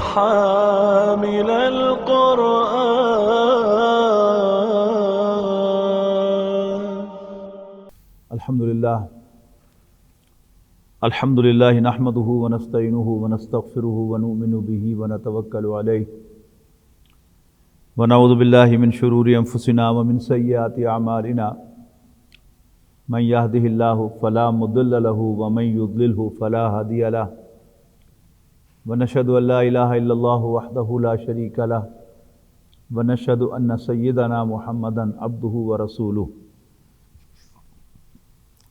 حامل القرآن. الحمد لله نحمده ونستعينه ونستغفره ونؤمن به ونتوكل عليه ونعوذ بالله من شرور أنفسنا ومن سيئات أعمالنا من يهده الله فلا مضل له ومن يضلله فلا هادي له ونشهد أن لا إله إلا الله وحده لا شريك له ونشهد أن سيدنا محمدا عبده ورسوله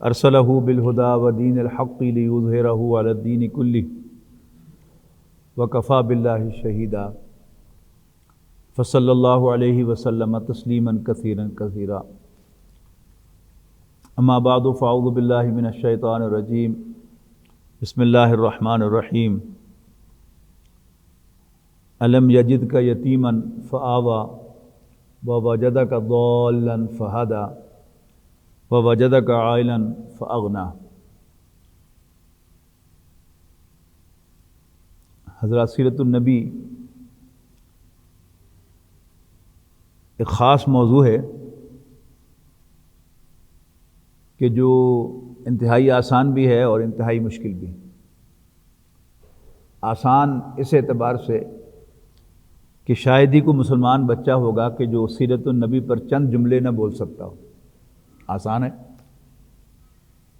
ارسلہ بالہدی ودین الحق لیظہرہ علی الدین کلہ وکفی باللہ شہیدا فصلی اللہ علیہ وسلم تسلیما کثیرا کثیرا اما بعد فاعوذ باللہ من الشیطان الرجیم بسم اللہ الرحمن الرحیم الم یجدک یتیما فآوی ووجدک ضالا فہدی وَوَجَدَكَ عَائِلًا فَأَغْنَى. حضرات سیرت النبی ایک خاص موضوع ہے کہ جو انتہائی آسان بھی ہے اور انتہائی مشکل بھی. آسان اس اعتبار سے کہ شاید ہی کوئی مسلمان بچہ ہوگا کہ جو سیرت النبی پر چند جملے نہ بول سکتا ہو. آسان ہے.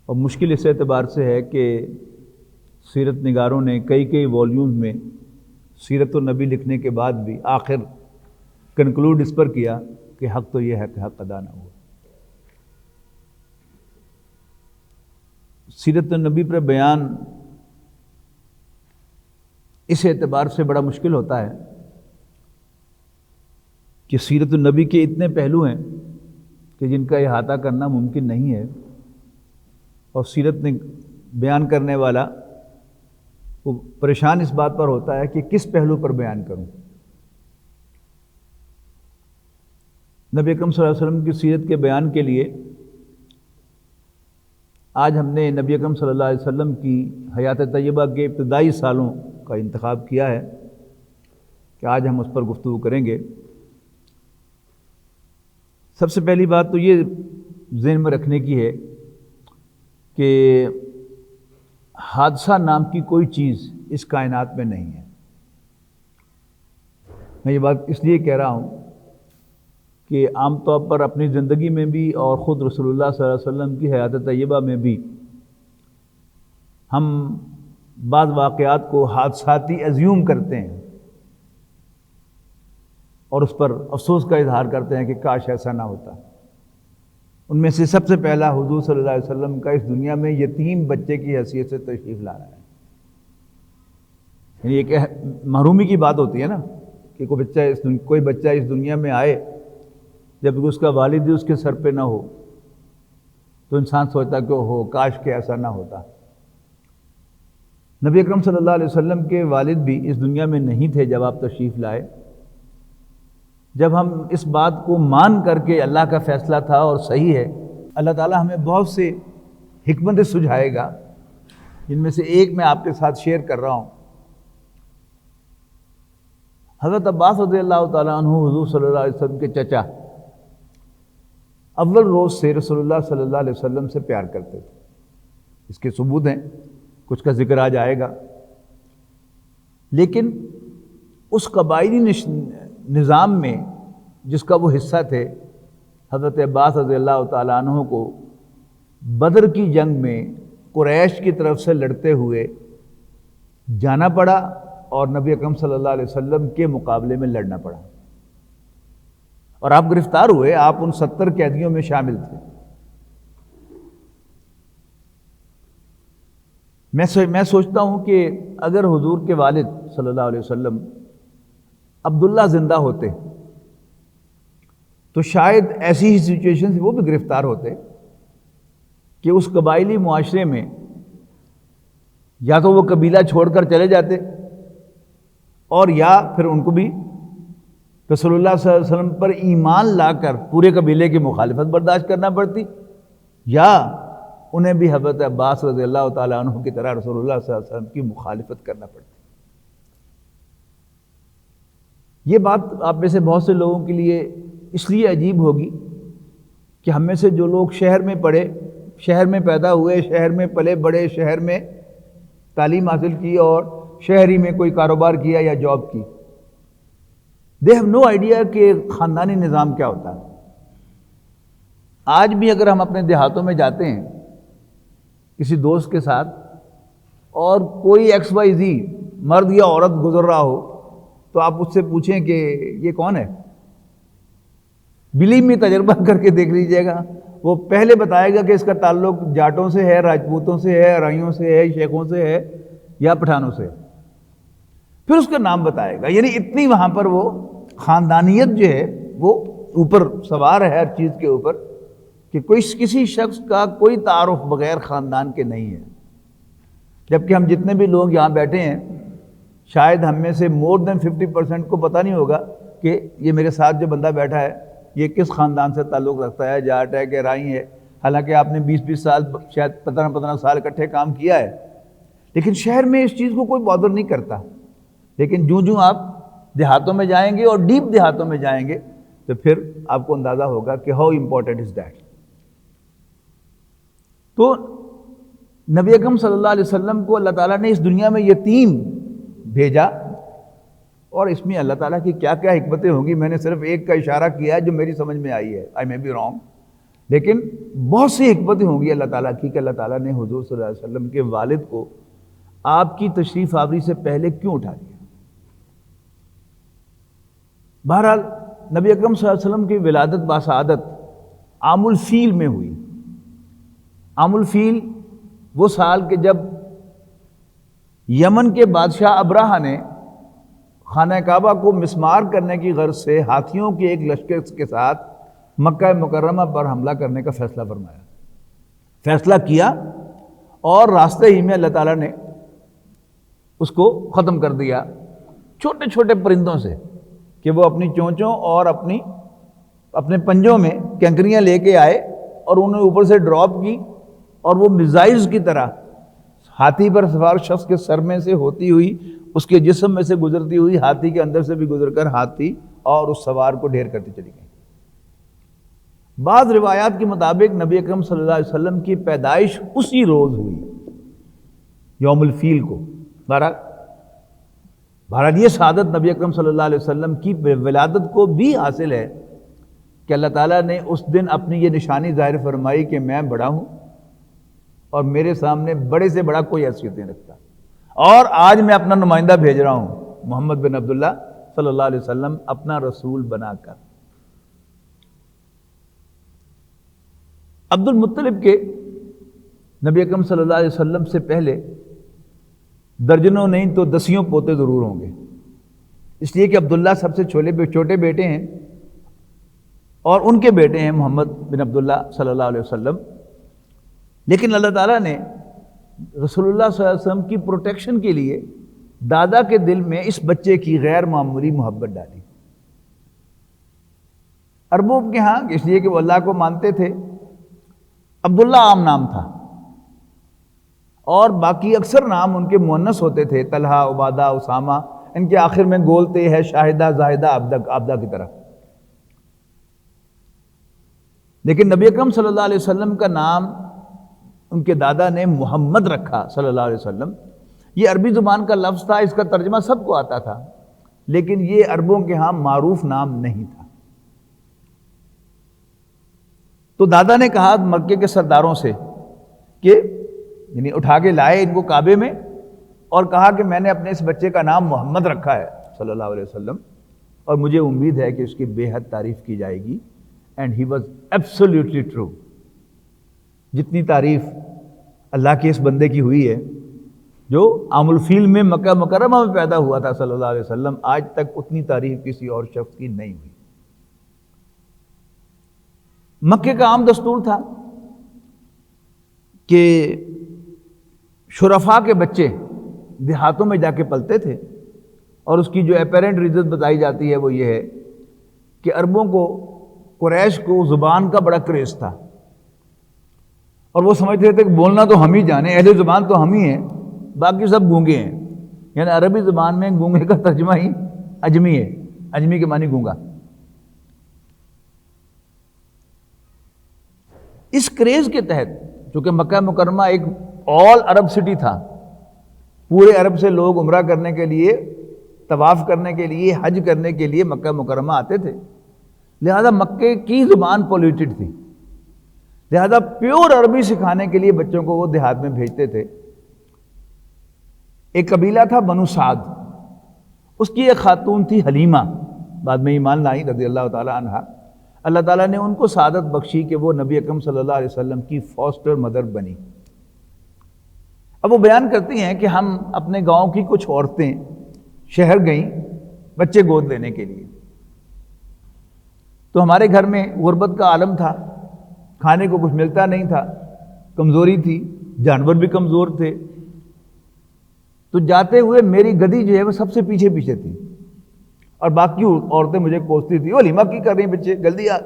اور مشکل اس اعتبار سے ہے کہ سیرت نگاروں نے کئی والیومز میں سیرت النبی لکھنے کے بعد بھی آخر کنکلوڈ اس پر کیا کہ حق تو یہ ہے کہ حق ادا نہ ہوا. سیرت النبی پر بیان اس اعتبار سے بڑا مشکل ہوتا ہے کہ سیرت النبی کے اتنے پہلو ہیں کہ جن کا احاطہ کرنا ممکن نہیں ہے، اور سیرت بیان کرنے والا وہ پریشان اس بات پر ہوتا ہے کہ کس پہلو پر بیان کروں. نبی اکرم صلی اللہ علیہ وسلم کی سیرت کے بیان کے لیے آج ہم نے نبی اکرم صلی اللہ علیہ وسلم کی حیات طیبہ کے ابتدائی سالوں کا انتخاب کیا ہے کہ آج ہم اس پر گفتگو کریں گے. سب سے پہلی بات تو یہ ذہن میں رکھنے کی ہے کہ حادثہ نام کی کوئی چیز اس کائنات میں نہیں ہے. میں یہ بات اس لیے کہہ رہا ہوں کہ عام طور پر اپنی زندگی میں بھی اور خود رسول اللہ صلی اللہ علیہ وسلم کی حیات طیبہ میں بھی ہم بعض واقعات کو حادثاتی ازیوم کرتے ہیں اور اس پر افسوس کا اظہار کرتے ہیں کہ کاش ایسا نہ ہوتا. ان میں سے سب سے پہلا حضور صلی اللہ علیہ وسلم کا اس دنیا میں یتیم بچے کی حیثیت سے تشریف لا رہا ہے. یعنی ایک محرومی کی بات ہوتی ہے نا کہ کوئی بچہ اس دنیا میں آئے جب اس کا والد ہی اس کے سر پہ نہ ہو تو انسان سوچتا کہ ہو کاش کہ ایسا نہ ہوتا. نبی اکرم صلی اللہ علیہ وسلم کے والد بھی اس دنیا میں نہیں تھے جب آپ تشریف لائے. جب ہم اس بات کو مان کر کے اللہ کا فیصلہ تھا اور صحیح ہے، اللہ تعالیٰ ہمیں بہت سے حکمتیں سجھائے گا، جن میں سے ایک میں آپ کے ساتھ شیئر کر رہا ہوں. حضرت عباس رضی اللہ تعالیٰ عنہ حضور صلی اللہ علیہ وسلم کے چچا اول روز سے رسول اللہ صلی اللہ علیہ وسلم سے پیار کرتے تھے. اس کے ثبوت ہیں، کچھ کا ذکر آج آئے گا. لیکن اس قبائلی نظام میں جس کا وہ حصہ تھے، حضرت عباس رضی اللہ تعالیٰ عنہ کو بدر کی جنگ میں قریش کی طرف سے لڑتے ہوئے جانا پڑا اور نبی اکرم صلی اللہ علیہ وسلم کے مقابلے میں لڑنا پڑا، اور آپ گرفتار ہوئے. آپ ان 70 قیدیوں میں شامل تھے. میں سوچتا ہوں کہ اگر حضور کے والد صلی اللہ علیہ وسلم عبداللہ زندہ ہوتے تو شاید ایسی ہی سچویشن سے وہ بھی گرفتار ہوتے کہ اس قبائلی معاشرے میں یا تو وہ قبیلہ چھوڑ کر چلے جاتے اور یا پھر ان کو بھی رسول اللہ صلی اللہ علیہ وسلم پر ایمان لا کر پورے قبیلے کی مخالفت برداشت کرنا پڑتی، یا انہیں بھی حضرت عباس رضی اللہ تعالیٰ عنہ کی طرح رسول اللہ صلی اللہ علیہ وسلم کی مخالفت کرنا پڑتی. یہ بات آپ میں سے بہت سے لوگوں کے لیے اس لیے عجیب ہوگی کہ ہم میں سے جو لوگ شہر میں پڑھے، شہر میں پیدا ہوئے، شہر میں پلے بڑے، شہر میں تعلیم حاصل کی اور شہری میں کوئی کاروبار کیا یا جاب کی، دے ہیو نو آئیڈیا کہ خاندانی نظام کیا ہوتا ہے۔ آج بھی اگر ہم اپنے دیہاتوں میں جاتے ہیں کسی دوست کے ساتھ اور کوئی ایکس وائی زی مرد یا عورت گزر رہا ہو تو آپ اس سے پوچھیں کہ یہ کون ہے، بلیو میں تجربہ کر کے دیکھ لیجئے گا، وہ پہلے بتائے گا کہ اس کا تعلق جاٹوں سے ہے، راجپوتوں سے ہے، ارائیوں سے ہے، شیخوں سے ہے یا پٹھانوں سے، پھر اس کا نام بتائے گا۔ یعنی اتنی وہاں پر وہ خاندانیت جو ہے وہ اوپر سوار ہے ہر چیز کے اوپر، کہ کسی شخص کا کوئی تعارف بغیر خاندان کے نہیں ہے۔ جبکہ ہم جتنے بھی لوگ یہاں بیٹھے ہیں، شاید ہم میں سے مور دین 50% کو پتہ نہیں ہوگا کہ یہ میرے ساتھ جو بندہ بیٹھا ہے یہ کس خاندان سے تعلق رکھتا ہے، جاٹ ہے کہ رائی ہے، حالانکہ آپ نے 20 سال شاید 15 سال اکٹھے کام کیا ہے، لیکن شہر میں اس چیز کو کوئی بادر نہیں کرتا۔ لیکن جو آپ دیہاتوں میں جائیں گے اور ڈیپ دیہاتوں میں جائیں گے تو پھر آپ کو اندازہ ہوگا کہ ہاؤ امپورٹنٹ از دیٹ۔ تو نبی اکرم صلی اللہ علیہ وسلم کو اللہ تعالیٰ نے اس دنیا میں یتیم بھیجا، اور اس میں اللہ تعالیٰ کی کیا کیا حکمتیں ہوں گی، میں نے صرف ایک کا اشارہ کیا ہے جو میری سمجھ میں آئی ہے، آئی مے بی رانگ، لیکن بہت سی حکمتیں ہوں گی اللہ تعالیٰ کی کہ اللہ تعالیٰ نے حضور صلی اللہ علیہ وسلم کے والد کو آپ کی تشریف آوری سے پہلے کیوں اٹھا لیا۔ بہرحال نبی اکرم صلی اللہ علیہ وسلم کی ولادت باسعادت عام الفیل میں ہوئی۔ عام الفیل وہ سال کہ جب یمن کے بادشاہ ابراہہ نے خانہ کعبہ کو مسمار کرنے کی غرض سے ہاتھیوں کے ایک لشکر کے ساتھ مکہ مکرمہ پر حملہ کرنے کا فیصلہ فرمایا، فیصلہ کیا، اور راستے ہی میں اللہ تعالیٰ نے اس کو ختم کر دیا چھوٹے چھوٹے پرندوں سے، کہ وہ اپنی چونچوں اور اپنے پنجوں میں کنکریاں لے کے آئے اور انہیں اوپر سے ڈراپ کی، اور وہ میزائلز کی طرح ہاتھی پر سوار شخص کے سر میں سے ہوتی ہوئی اس کے جسم میں سے گزرتی ہوئی ہاتھی کے اندر سے بھی گزر کر ہاتھی اور اس سوار کو ڈھیر کرتی چلی گئی۔ بعض روایات کے مطابق نبی اکرم صلی اللہ علیہ وسلم کی پیدائش اسی روز ہوئی، یوم الفیل کو۔ بہرحال یہ سعادت نبی اکرم صلی اللہ علیہ وسلم کی ولادت کو بھی حاصل ہے کہ اللہ تعالیٰ نے اس دن اپنی یہ نشانی ظاہر فرمائی کہ میں بڑا ہوں اور میرے سامنے بڑے سے بڑا کوئی حیثیت نہیں رکھتا، اور آج میں اپنا نمائندہ بھیج رہا ہوں محمد بن عبداللہ صلی اللہ علیہ وسلم اپنا رسول بنا کر۔ عبد المطلب کے نبی اکرم صلی اللہ علیہ وسلم سے پہلے درجنوں نہیں تو دسیوں پوتے ضرور ہوں گے، اس لیے کہ عبداللہ سب سے چھوٹے بیٹے ہیں اور ان کے بیٹے ہیں محمد بن عبداللہ صلی اللہ علیہ وسلم۔ لیکن اللہ تعالیٰ نے رسول اللہ صلی اللہ علیہ وسلم کی پروٹیکشن کے لیے دادا کے دل میں اس بچے کی غیر معمولی محبت ڈالی۔ عربوں کے ہاں اس لیے کہ وہ اللہ کو مانتے تھے، عبداللہ عام نام تھا، اور باقی اکثر نام ان کے مؤنث ہوتے تھے، طلحہ، عبادہ، اسامہ، ان کے آخر میں گولتے ہے شاہدہ، زاہدہ، عابدہ کی طرح۔ لیکن نبی اکرم صلی اللہ علیہ وسلم کا نام ان کے دادا نے محمد رکھا صلی اللہ علیہ وسلم۔ یہ عربی زبان کا لفظ تھا، اس کا ترجمہ سب کو آتا تھا، لیکن یہ عربوں کے ہاں معروف نام نہیں تھا۔ تو دادا نے کہا مکے کے سرداروں سے کہ یعنی اٹھا کے لائے ان کو کعبے میں اور کہا کہ میں نے اپنے اس بچے کا نام محمد رکھا ہے صلی اللہ علیہ وسلم، اور مجھے امید ہے کہ اس کی بے حد تعریف کی جائے گی۔ And he was absolutely true. جتنی تعریف اللہ کے اس بندے کی ہوئی ہے جو عام الفیل میں مکہ مکرمہ میں پیدا ہوا تھا صلی اللہ علیہ وسلم، آج تک اتنی تعریف کسی اور شخص کی نہیں ہوئی۔ مکے کا عام دستور تھا کہ شرفاء کے بچے دیہاتوں میں جا کے پلتے تھے، اور اس کی جو اپیرنٹ ریزن بتائی جاتی ہے وہ یہ ہے کہ عربوں کو، قریش کو زبان کا بڑا کریز تھا، اور وہ سمجھتے تھے کہ بولنا تو ہم ہی جانے، اہل زبان تو ہم ہی ہیں، باقی سب گونگے ہیں۔ یعنی عربی زبان میں گونگے کا ترجمہ ہی اجمی ہے، اجمی کے معنی گونگا۔ اس کریز کے تحت چونکہ مکہ مکرمہ ایک آل عرب سٹی تھا، پورے عرب سے لوگ عمرہ کرنے کے لیے، طواف کرنے کے لیے، حج کرنے کے لیے مکہ مکرمہ آتے تھے، لہذا مکے کی زبان پولیوٹڈ تھی، لہذا پیور عربی سکھانے کے لیے بچوں کو وہ دیہات میں بھیجتے تھے۔ ایک قبیلہ تھا بنو سعد، اس کی ایک خاتون تھی حلیمہ، بعد میں ایمان لائی رضی اللہ تعالی عنہا۔ اللہ تعالیٰ نے ان کو سعادت بخشی کہ وہ نبی اکرم صلی اللہ علیہ وسلم کی فاسٹر مدر بنی۔ اب وہ بیان کرتی ہیں کہ ہم اپنے گاؤں کی کچھ عورتیں شہر گئیں بچے گود لینے کے لیے، تو ہمارے گھر میں غربت کا عالم تھا، کھانے کو کچھ ملتا نہیں تھا، کمزوری تھی، جانور بھی کمزور تھے، تو جاتے ہوئے میری گدی جو ہے وہ سب سے پیچھے پیچھے تھی، اور باقی عورتیں مجھے کوستی تھی، ولیمہ کی کر رہی بچے جلدی آ۔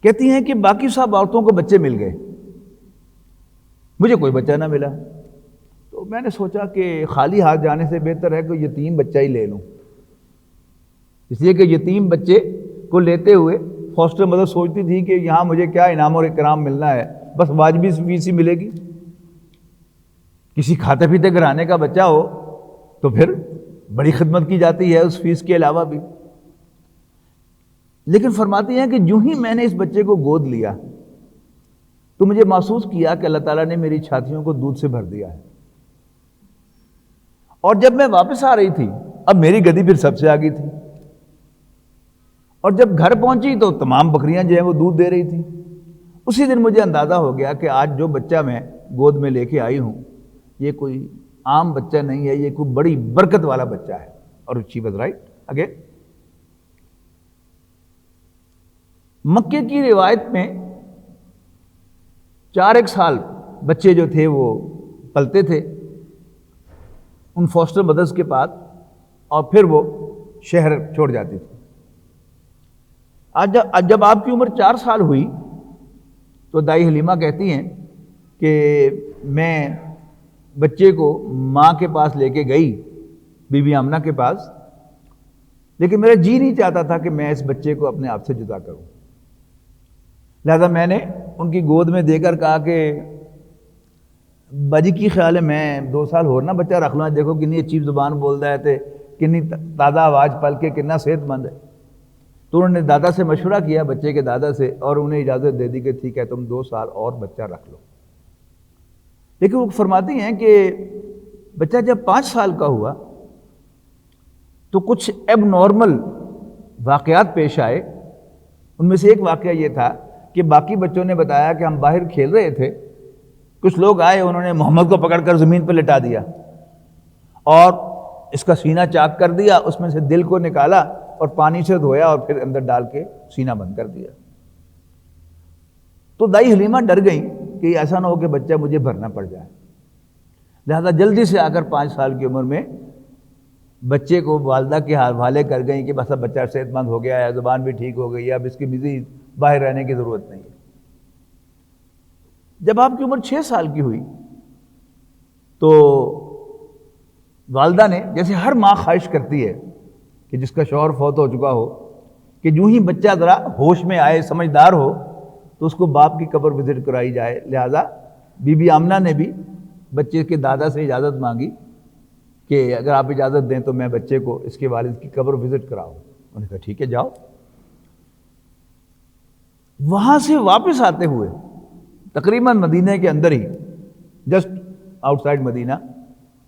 کہتی ہیں کہ باقی سب عورتوں کو بچے مل گئے، مجھے کوئی بچہ نہ ملا، تو میں نے سوچا کہ خالی ہاتھ جانے سے بہتر ہے کہ یتیم بچہ ہی لے لوں، اس لیے کہ یتیم بچے کو لیتے ہوئے فاسٹر مدر سوچتی تھی کہ یہاں مجھے کیا انعام اور اکرام ملنا ہے، بس واجبی فیس ہی ملے گی، کسی کھاتے پیتے گھرانے کا بچہ ہو تو پھر بڑی خدمت کی جاتی ہے اس فیس کے علاوہ بھی۔ لیکن فرماتی ہیں کہ جو ہی میں نے اس بچے کو گود لیا تو مجھے محسوس کیا کہ اللہ تعالیٰ نے میری چھاتیوں کو دودھ سے بھر دیا ہے، اور جب میں واپس آ رہی تھی اب میری گدی پھر سب سے آگے تھی، اور جب گھر پہنچی تو تمام بکریاں جو ہیں وہ دودھ دے رہی تھیں۔ اسی دن مجھے اندازہ ہو گیا کہ آج جو بچہ میں گود میں لے کے آئی ہوں یہ کوئی عام بچہ نہیں ہے، یہ کوئی بڑی برکت والا بچہ ہے۔ اور she was right again۔ مکے کی روایت میں 4 سال بچے جو تھے وہ پلتے تھے ان فاسٹر مدرز کے پاس، اور پھر وہ شہر چھوڑ جاتی تھی۔ جب آپ کی عمر 4 سال ہوئی تو دائی حلیمہ کہتی ہیں کہ میں بچے کو ماں کے پاس لے کے گئی، بی بی آمنہ کے پاس، لیکن میرا جی نہیں چاہتا تھا کہ میں اس بچے کو اپنے آپ سے جدا کروں، لہذا میں نے ان کی گود میں دے کر کہا کہ باجی کی خیال ہے میں 2 سال اور نہ بچہ رکھ لوں، دیکھو کنی اچھی زبان بولتا ہے تے کنی تازہ آواز پل کے کتنا صحت مند ہے۔ تو انہوں نے دادا سے مشورہ کیا، بچے کے دادا سے، اور انہیں اجازت دے دی کہ ٹھیک ہے تم 2 سال اور بچہ رکھ لو۔ لیکن وہ فرماتی ہیں کہ بچہ جب 5 سال کا ہوا تو کچھ ایب نارمل واقعات پیش آئے۔ ان میں سے ایک واقعہ یہ تھا کہ باقی بچوں نے بتایا کہ ہم باہر کھیل رہے تھے، کچھ لوگ آئے، انہوں نے محمد کو پکڑ کر زمین پہ لٹا دیا اور اس کا سینہ چاک کر دیا، اس میں سے دل کو نکالا اور پانی سے دھویا اور پھر اندر ڈال کے سینہ بند کر دیا۔ تو دائی حلیمہ ڈر گئی کہ ایسا نہ ہو کہ بچہ مجھے بھرنا پڑ جائے، لہذا جلدی سے آ کر 5 سال کی عمر میں بچے کو والدہ کے حوالے کر گئیں کہ بس اب بچہ صحت مند ہو گیا ہے، زبان بھی ٹھیک ہو گئی ہے، اب اس کی مزید باہر رہنے کی ضرورت نہیں ہے۔ جب آپ کی عمر 6 سال کی ہوئی تو والدہ نے، جیسے ہر ماں خواہش کرتی ہے کہ جس کا شوہر فوت ہو چکا ہو کہ جو ہی بچہ ذرا ہوش میں آئے، سمجھدار ہو، تو اس کو باپ کی قبر وزٹ کرائی جائے، لہذا بی بی آمنہ نے بھی بچے کے دادا سے اجازت مانگی کہ اگر آپ اجازت دیں تو میں بچے کو اس کے والد کی قبر وزٹ کراؤں۔ انہوں نے کہا ٹھیک ہے جاؤ۔ وہاں سے واپس آتے ہوئے تقریباً مدینہ کے اندر ہی، جسٹ آؤٹ سائڈ مدینہ،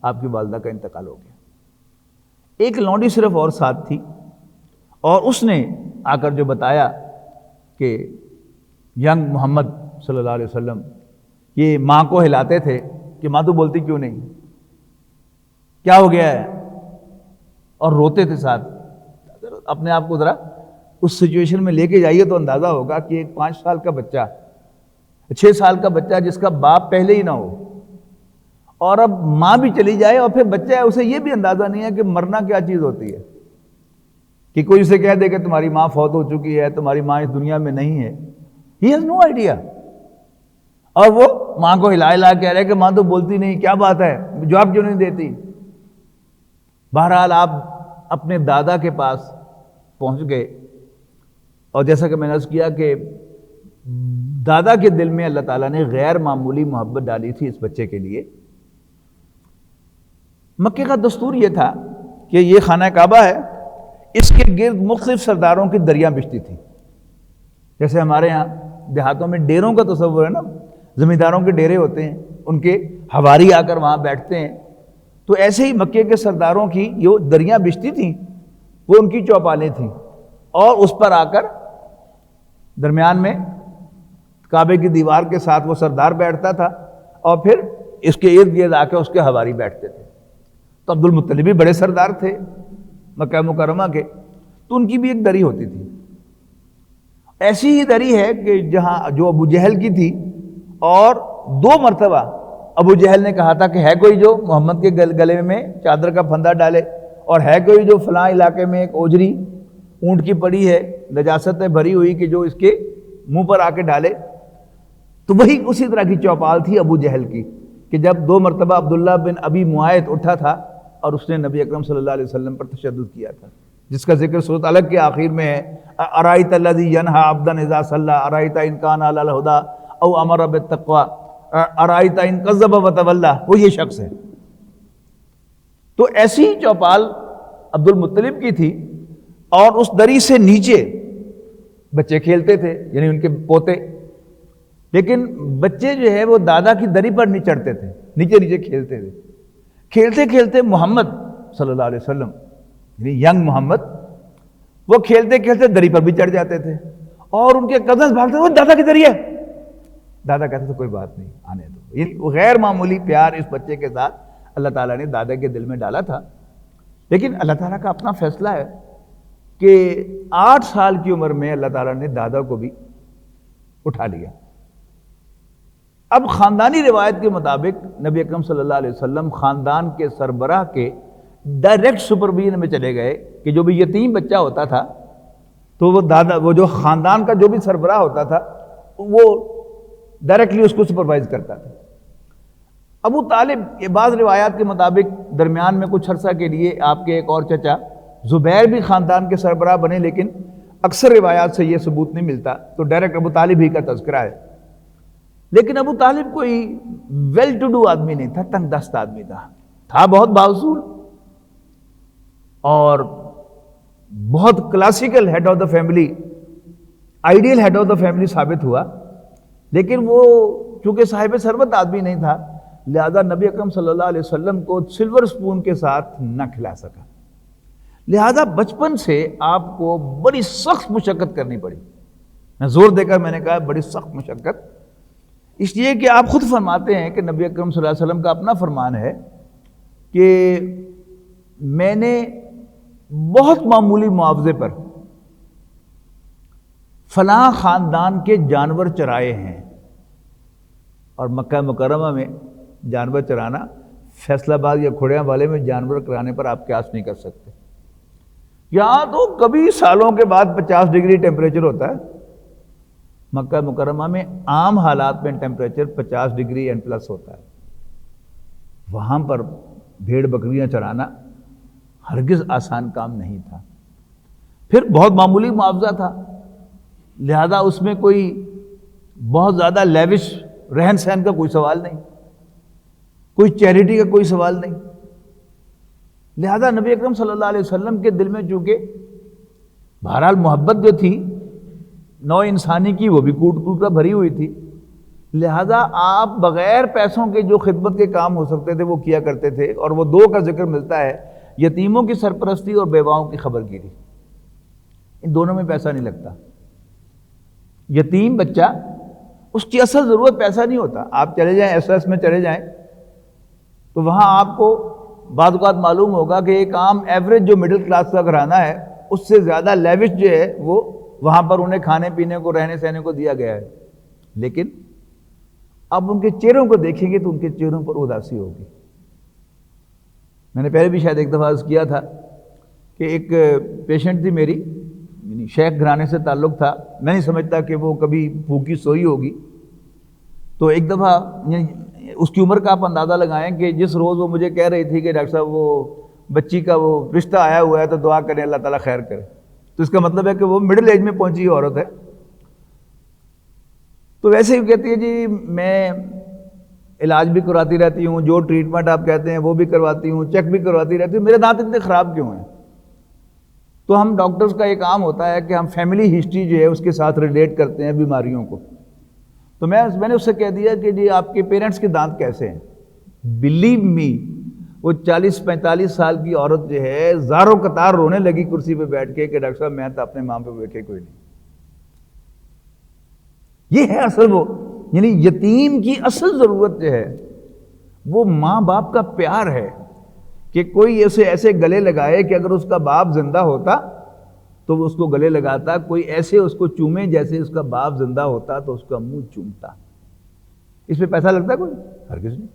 آپ کی والدہ کا انتقال ہو گیا۔ ایک لونڈی صرف اور ساتھ تھی، اور اس نے آ کر جو بتایا کہ ینگ محمد صلی اللہ علیہ وسلم یہ ماں کو ہلاتے تھے کہ ماں تو بولتی کیوں نہیں، کیا ہو گیا ہے، اور روتے تھے ساتھ۔ اپنے آپ کو ذرا اس سچویشن میں لے کے جائیے تو اندازہ ہوگا کہ ایک 5 سال کا بچہ، 6 سال کا بچہ جس کا باپ پہلے ہی نہ ہو، اور اب ماں بھی چلی جائے، اور پھر بچہ ہے اسے یہ بھی اندازہ نہیں ہے کہ مرنا کیا چیز ہوتی ہے، کہ کوئی اسے کہہ دے کہ تمہاری ماں فوت ہو چکی ہے، تمہاری ماں اس دنیا میں نہیں ہے۔ He has no idea۔ اور وہ ماں کو ہلا ہلا کہہ رہے کہ ماں تو بولتی نہیں، کیا بات ہے، جواب کیوں نہیں دیتی۔ بہرحال آپ اپنے دادا کے پاس پہنچ گئے، اور جیسا کہ میں نے عرض کیا کہ دادا کے دل میں اللہ تعالیٰ نے غیر معمولی محبت ڈالی تھی اس بچے کے لیے۔ مکے کا دستور یہ تھا کہ یہ خانہ کعبہ ہے، اس کے گرد مختلف سرداروں کی دریا بچھتی تھی۔ جیسے ہمارے ہاں دیہاتوں میں ڈیروں کا تصور ہے نا، زمینداروں کے ڈیرے ہوتے ہیں، ان کے حواری آ کر وہاں بیٹھتے ہیں، تو ایسے ہی مکے کے سرداروں کی جو دریاں بچھتی تھیں وہ ان کی چوپالیں تھیں، اور اس پر آ کر درمیان میں کعبے کی دیوار کے ساتھ وہ سردار بیٹھتا تھا، اور پھر اس کے ارد گرد آ کے اس کے حواری بیٹھتے تھے۔ تو عبد المطلب بھی بڑے سردار تھے مکہ مکرمہ کے، تو ان کی بھی ایک دری ہوتی تھی۔ ایسی ہی دری ہے کہ جہاں جو ابو جہل کی تھی، اور 2 مرتبہ ابو جہل نے کہا تھا کہ ہے کوئی جو محمد کے گلے میں چادر کا پھندا ڈالے، اور ہے کوئی جو فلاں علاقے میں ایک اوجری اونٹ کی پڑی ہے نجاست بھری ہوئی کہ جو اس کے منہ پر آ کے ڈالے۔ تو وہی اسی طرح کی چوپال تھی ابو جہل کی، کہ جب 2 مرتبہ عبداللہ بن ابی معیط اٹھا تھا اور اس نے نبی اکرم صلی اللہ علیہ وسلم پر تشدد کیا تھا، جس کا ذکر سورۃ الگ کے آخر میں ہے، ارائیت الذی ینہی عبدا اذا صلی ارائیت ان کان علی الہدی او امر بالتقوی ارائیت ان کذب وتولی، وہ یہ شخص ہے۔ تو ایسی ہی چوپال عبد المطلب کی تھی، اور اس دری سے نیچے بچے کھیلتے تھے، یعنی ان کے پوتے، لیکن بچے جو ہے وہ دادا کی دری پر نہیں چڑھتے تھے، نیچے نیچے کھیلتے تھے۔ کھیلتے کھیلتے محمد صلی اللہ علیہ وسلم یعنی ینگ محمد، وہ کھیلتے کھیلتے دری پر بھی چڑھ جاتے تھے، اور ان کے کزنز بھاگتے وہ دادا کی دری ہے، دادا کہتے تھے کوئی بات نہیں آنے دو۔ یہ غیر معمولی پیار اس بچے کے ساتھ اللہ تعالیٰ نے دادا کے دل میں ڈالا تھا۔ لیکن اللہ تعالیٰ کا اپنا فیصلہ ہے کہ 8 سال کی عمر میں اللہ تعالیٰ نے دادا کو بھی اٹھا لیا۔ اب خاندانی روایت کے مطابق نبی اکرم صلی اللہ علیہ وسلم خاندان کے سربراہ کے ڈائریکٹ سپرویژن میں چلے گئے، کہ جو بھی یتیم بچہ ہوتا تھا تو وہ جو خاندان کا جو بھی سربراہ ہوتا تھا وہ ڈائریکٹلی اس کو سپروائز کرتا تھا۔ ابو طالب، یہ بعض روایات کے مطابق درمیان میں کچھ عرصہ کے لیے آپ کے ایک اور چچا زبیر بھی خاندان کے سربراہ بنے، لیکن اکثر روایات سے یہ ثبوت نہیں ملتا، تو ڈائریکٹ ابو طالب ہی کا تذکرہ ہے۔ لیکن ابو طالب کوئی ویل ٹو ڈو آدمی نہیں تھا، تنگ دست آدمی تھا بہت باوصول، اور بہت classical head of the family, ideal head of the family ثابت ہوا۔ لیکن وہ چونکہ صاحب ثروت آدمی نہیں تھا، لہذا نبی اکرم صلی اللہ علیہ وسلم کو سلور سپون کے ساتھ نہ کھلا سکا، لہذا بچپن سے آپ کو بڑی سخت مشقت کرنی پڑی۔ میں زور دے کر میں نے کہا بڑی سخت مشقت، اس لیے کہ آپ خود فرماتے ہیں کہ نبی اکرم صلی اللہ علیہ وسلم کا اپنا فرمان ہے کہ میں نے بہت معمولی معاوضے پر فلاں خاندان کے جانور چرائے ہیں، اور مکہ مکرمہ میں جانور چرانا، فیصل آباد یا کھڑیاں والے میں جانور کرانے پر آپ قیاس نہیں کر سکتے۔ یہاں تو کبھی سالوں کے بعد 50 ڈگری ٹیمپریچر ہوتا ہے، مکہ مکرمہ میں عام حالات میں ٹیمپریچر 50 ڈگری اینڈ پلس ہوتا ہے۔ وہاں پر بھیڑ بکریاں چرانا ہرگز آسان کام نہیں تھا، پھر بہت معمولی معاوضہ تھا، لہذا اس میں کوئی بہت زیادہ لیوش رہن سہن کا کوئی سوال نہیں، کوئی چیریٹی کا کوئی سوال نہیں، لہذا نبی اکرم صلی اللہ علیہ وسلم کے دل میں چونکہ بہرحال محبت جو تھی نوع انسانی کی وہ بھی کوٹ کوٹ کر بھری ہوئی تھی، لہذا آپ بغیر پیسوں کے جو خدمت کے کام ہو سکتے تھے وہ کیا کرتے تھے، اور وہ 2 کا ذکر ملتا ہے، یتیموں کی سرپرستی اور بیواؤں کی خبر گیری۔ ان دونوں میں پیسہ نہیں لگتا۔ یتیم بچہ، اس کی اصل ضرورت پیسہ نہیں ہوتا۔ آپ چلے جائیں ایس میں چلے جائیں تو وہاں آپ کو بعض اوقات معلوم ہوگا کہ ایک عام ایوریج جو مڈل کلاس کا گھرانہ ہے اس سے زیادہ لیوش جو ہے وہ وہاں پر انہیں کھانے پینے کو رہنے سہنے کو دیا گیا ہے، لیکن اب ان کے چہروں کو دیکھیں گے تو ان کے چہروں پر اداسی ہوگی۔ میں نے پہلے بھی شاید ایک دفعہ عرض کیا تھا کہ ایک پیشنٹ تھی میری، یعنی شیخ گھرانے سے تعلق تھا، میں نہیں سمجھتا کہ وہ کبھی بھوکی سوئی ہوگی، تو ایک دفعہ اس کی عمر کا آپ اندازہ لگائیں کہ جس روز وہ مجھے کہہ رہی تھی کہ ڈاکٹر صاحب وہ بچی کا وہ رشتہ آیا ہوا ہے تو دعا کریں اللہ تعالیٰ خیر کرے، تو اس کا مطلب ہے کہ وہ مڈل ایج میں پہنچی ہوئی عورت ہے۔ تو ویسے ہی کہتی ہے جی میں علاج بھی کرواتی رہتی ہوں، جو ٹریٹمنٹ آپ کہتے ہیں وہ بھی کرواتی ہوں، چیک بھی کرواتی رہتی ہوں، میرے دانت اتنے خراب کیوں ہیں؟ تو ہم ڈاکٹرز کا ایک عام ہوتا ہے کہ ہم فیملی ہسٹری جو ہے اس کے ساتھ ریلیٹ کرتے ہیں بیماریوں کو۔ تو میں نے اس سے کہہ دیا کہ جی آپ کے پیرنٹس کے دانت کیسے ہیں؟ بلیو می، وہ 40-45 سال کی عورت جو ہے زاروں قطار رونے لگی کرسی پہ بیٹھ کے کہ ڈاکٹر صاحب میں تو اپنے ماں پہ بیٹھے کوئی نہیں۔ یہ ہے اصل وہ، یعنی یتیم کی اصل ضرورت جو ہے وہ ماں باپ کا پیار ہے، کہ کوئی ایسے گلے لگائے کہ اگر اس کا باپ زندہ ہوتا تو وہ اس کو گلے لگاتا، کوئی ایسے اس کو چومے جیسے اس کا باپ زندہ ہوتا تو اس کا منہ چومتا۔ اس پہ پیسہ لگتا کوئی؟ ہرگز نہیں۔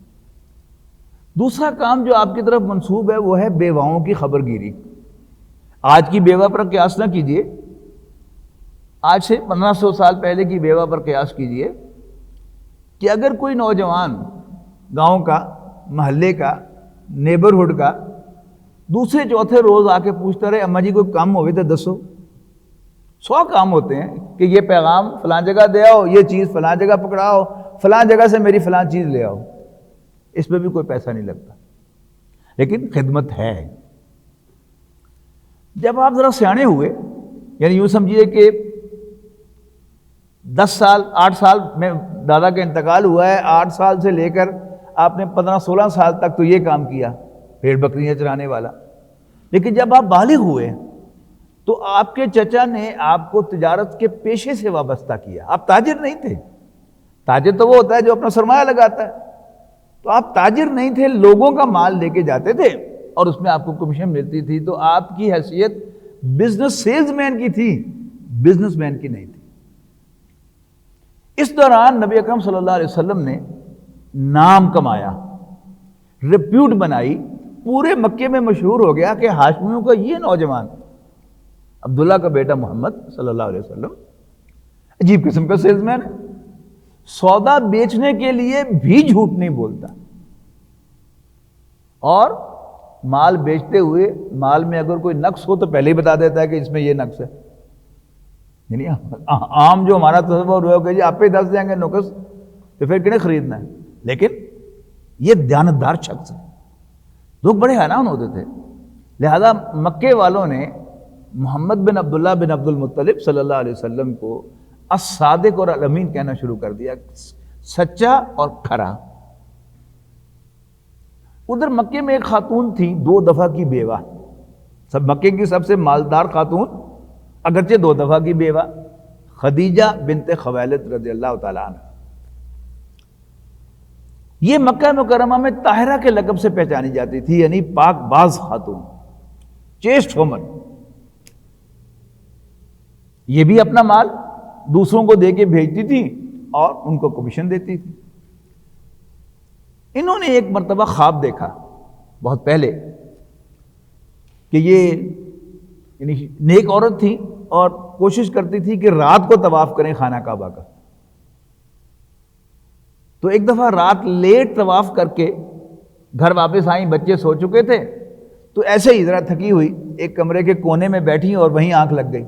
دوسرا کام جو آپ کی طرف منسوب ہے وہ ہے بیواؤں کی خبر گیری۔ آج کی بیوہ پر قیاس نہ کیجئے، آج سے 1500 سال پہلے کی بیوہ پر قیاس کیجئے کہ اگر کوئی نوجوان گاؤں کا، محلے کا، نیبرہڈ کا دوسرے چوتھے روز آ کے پوچھتا رہے اماں جی کوئی کام ہوئے تو دسو، 100 کام ہوتے ہیں کہ یہ پیغام فلاں جگہ دے آؤ، یہ چیز فلاں جگہ پکڑاؤ، فلاں جگہ سے میری فلاں چیز لے آؤ، اس پہ بھی کوئی پیسہ نہیں لگتا، لیکن خدمت ہے۔ جب آپ ذرا سیانے ہوئے، یعنی یوں سمجھیے کہ 10 سال 8 سال میں دادا کا انتقال ہوا ہے، 8 سال سے لے کر آپ نے 15-16 سال تک تو یہ کام کیا، بھیڑ بکریاں چرانے والا، لیکن جب آپ بالغ ہوئے تو آپ کے چچا نے آپ کو تجارت کے پیشے سے وابستہ کیا۔ آپ تاجر نہیں تھے، تاجر تو وہ ہوتا ہے جو اپنا سرمایہ لگاتا ہے، تو آپ تاجر نہیں تھے، لوگوں کا مال لے کے جاتے تھے اور اس میں آپ کو کمیشن ملتی تھی، تو آپ کی حیثیت بزنس سیلز مین کی تھی، بزنس مین کی نہیں تھی۔ اس دوران نبی اکرم صلی اللہ علیہ وسلم نے نام کمایا، ریپیوٹ بنائی، پورے مکے میں مشہور ہو گیا کہ ہاشمیوں کا یہ نوجوان عبداللہ کا بیٹا محمد صلی اللہ علیہ وسلم عجیب قسم کا سیلز مین ہے، سودا بیچنے کے لیے بھی جھوٹ نہیں بولتا، اور مال بیچتے ہوئے مال میں اگر کوئی نقص ہو تو پہلے ہی بتا دیتا ہے کہ اس میں یہ نقص ہے۔ یعنی عام جو ہمارا تصور ہوا کہ جی آپ پہ دس دیں گے نقص تو پھر کنے خریدنا ہے، لیکن یہ دیانتدار شخص ہے، لوگ بڑے حیران ہوتے تھے، لہذا مکے والوں نے محمد بن عبداللہ بن عبد المطلب صلی اللہ علیہ وسلم کو الصادق اور الامین کہنا شروع کر دیا، سچا اور کھرا۔ ادھر مکے میں ایک خاتون تھی 2 دفعہ کی بیوہ، سب مکے کی سب سے مالدار خاتون، اگرچہ 2 دفعہ کی بیوہ، خدیجہ بنت خویلد رضی اللہ تعالیٰ عنہ۔ یہ مکہ مکرمہ میں طاہرہ کے لقب سے پہچانی جاتی تھی، یعنی پاک باز خاتون، چیسٹ وومن۔ یہ بھی اپنا مال دوسروں کو دے کے بھیجتی تھی اور ان کو کمیشن دیتی تھی۔ انہوں نے ایک مرتبہ خواب دیکھا بہت پہلے کہ یہ یعنی نیک عورت تھی اور کوشش کرتی تھی کہ رات کو طواف کریں خانہ کعبہ کا، تو ایک دفعہ رات لیٹ طواف کر کے گھر واپس آئیں، بچے سو چکے تھے، تو ایسے ہی ذرا تھکی ہوئی ایک کمرے کے کونے میں بیٹھی اور وہیں آنکھ لگ گئی۔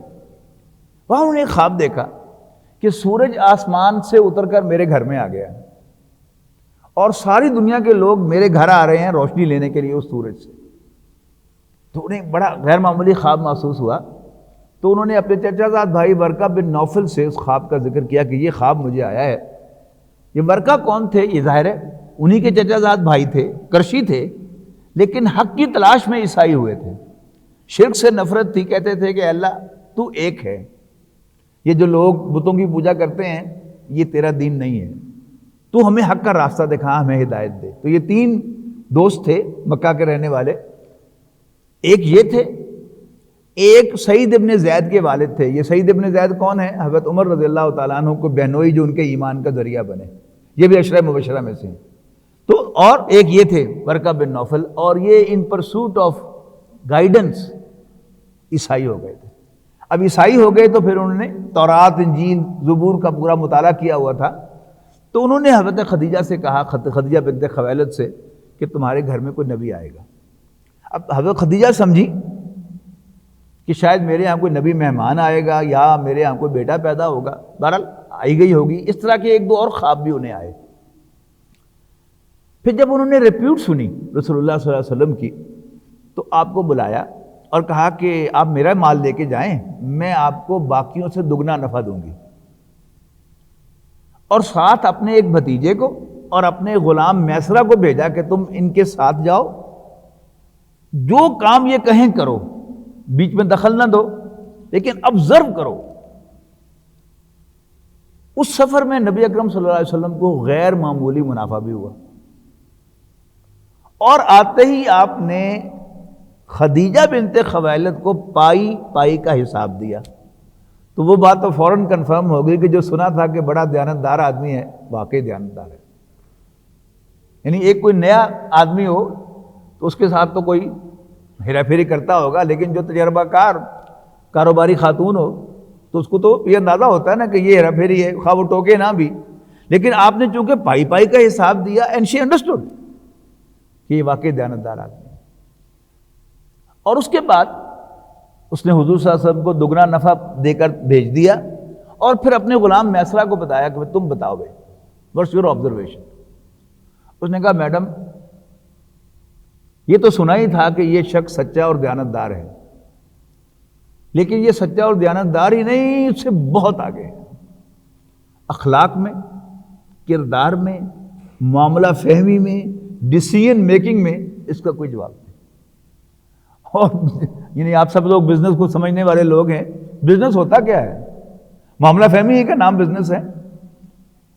وہاں انہوں نے ایک خواب دیکھا کہ سورج آسمان سے اتر کر میرے گھر میں آ گیا اور ساری دنیا کے لوگ میرے گھر آ رہے ہیں روشنی لینے کے لیے اس سورج سے۔ تو انہیں بڑا غیر معمولی خواب محسوس ہوا، تو انہوں نے اپنے چچا زاد بھائی ورقہ بن نوفل سے اس خواب کا ذکر کیا کہ یہ خواب مجھے آیا ہے۔ یہ ورقہ کون تھے؟ یہ ظاہر ہے انہی کے چچا زاد بھائی تھے، کرشی تھے، لیکن حق کی تلاش میں عیسائی ہوئے تھے، شرک سے نفرت تھی، کہتے تھے کہ اللہ تو ایک ہے، یہ جو لوگ بتوں کی پوجا کرتے ہیں یہ تیرا دین نہیں ہے، تو ہمیں حق کا راستہ دکھا، ہمیں ہدایت دے۔ تو یہ 3 دوست تھے مکہ کے رہنے والے، ایک یہ تھے، ایک سعید ابن زید کے والد تھے۔ یہ سعید ابن زید کون ہے؟ حضرت عمر رضی اللہ تعالیٰ عنہ کو بہنوئی جو ان کے ایمان کا ذریعہ بنے، یہ بھی عشرہ مبشرہ میں سے ہیں۔ تو اور ایک یہ تھے ورقہ بن نوفل، اور یہ ان پرسوٹ آف گائیڈنس عیسائی ہو گئے تھے۔ اب عیسائی ہو گئے تو پھر انہوں نے تورات، انجیل، زبور کا پورا مطالعہ کیا ہوا تھا، تو انہوں نے حضرت خدیجہ سے کہا، خدیجہ بنت خویلد سے، کہ تمہارے گھر میں کوئی نبی آئے گا۔ اب حضرت خدیجہ سمجھی کہ شاید میرے یہاں کوئی نبی مہمان آئے گا یا میرے یہاں کوئی بیٹا پیدا ہوگا، بہرحال آئی گئی ہوگی، اس طرح کے ایک دو اور خواب بھی انہیں آئے۔ پھر جب انہوں نے ریپیوٹ سنی رسول اللہ صلی اللہ علیہ وسلم کی تو آپ کو بلایا اور کہا کہ آپ میرا مال لے کے جائیں، میں آپ کو باقیوں سے دگنا نفع دوں گی، اور ساتھ اپنے ایک بھتیجے کو اور اپنے غلام میسرہ کو بھیجا کہ تم ان کے ساتھ جاؤ، جو کام یہ کہیں کرو، بیچ میں دخل نہ دو، لیکن آبزرو کرو۔ اس سفر میں نبی اکرم صلی اللہ علیہ وسلم کو غیر معمولی منافع بھی ہوا، اور آتے ہی آپ نے خدیجہ بنت خویلد کو پائی پائی کا حساب دیا۔ تو وہ بات تو فوراً کنفرم ہو گئی کہ جو سنا تھا کہ بڑا دیانتدار آدمی ہے، واقعی دیانتدار ہے۔ یعنی ایک کوئی نیا آدمی ہو تو اس کے ساتھ تو کوئی ہیرا پھیری کرتا ہوگا، لیکن جو تجربہ کار کاروباری خاتون ہو تو اس کو تو یہ اندازہ ہوتا ہے نا کہ یہ ہیرا پھیری ہے، خواہ وہ ٹوکے نہ بھی، لیکن آپ نے چونکہ پائی پائی کا حساب دیا، اینڈ شی انڈرسٹوڈ کہ یہ واقعی دیانتدار آدمی ہے۔ اور اس کے بعد اس نے حضور صلی اللہ علیہ وسلم کو دگنا نفع دے کر بھیج دیا، اور پھر اپنے غلام میسرہ کو بتایا کہ تم بتاؤ بھائی واٹس یور آبزرویشن۔ اس نے کہا میڈم یہ تو سنا ہی تھا کہ یہ شخص سچا اور دیانتدار ہے، لیکن یہ سچا اور دیانتدار ہی نہیں، اس سے بہت آگے ہے، اخلاق میں، کردار میں، معاملہ فہمی میں، ڈیسیژن میکنگ میں اس کا کوئی جواب نہیں۔ اور یعنی آپ سب لوگ بزنس کو سمجھنے والے لوگ ہیں، بزنس ہوتا کیا ہے؟ معاملہ فہمی ہی کا نام بزنس ہے۔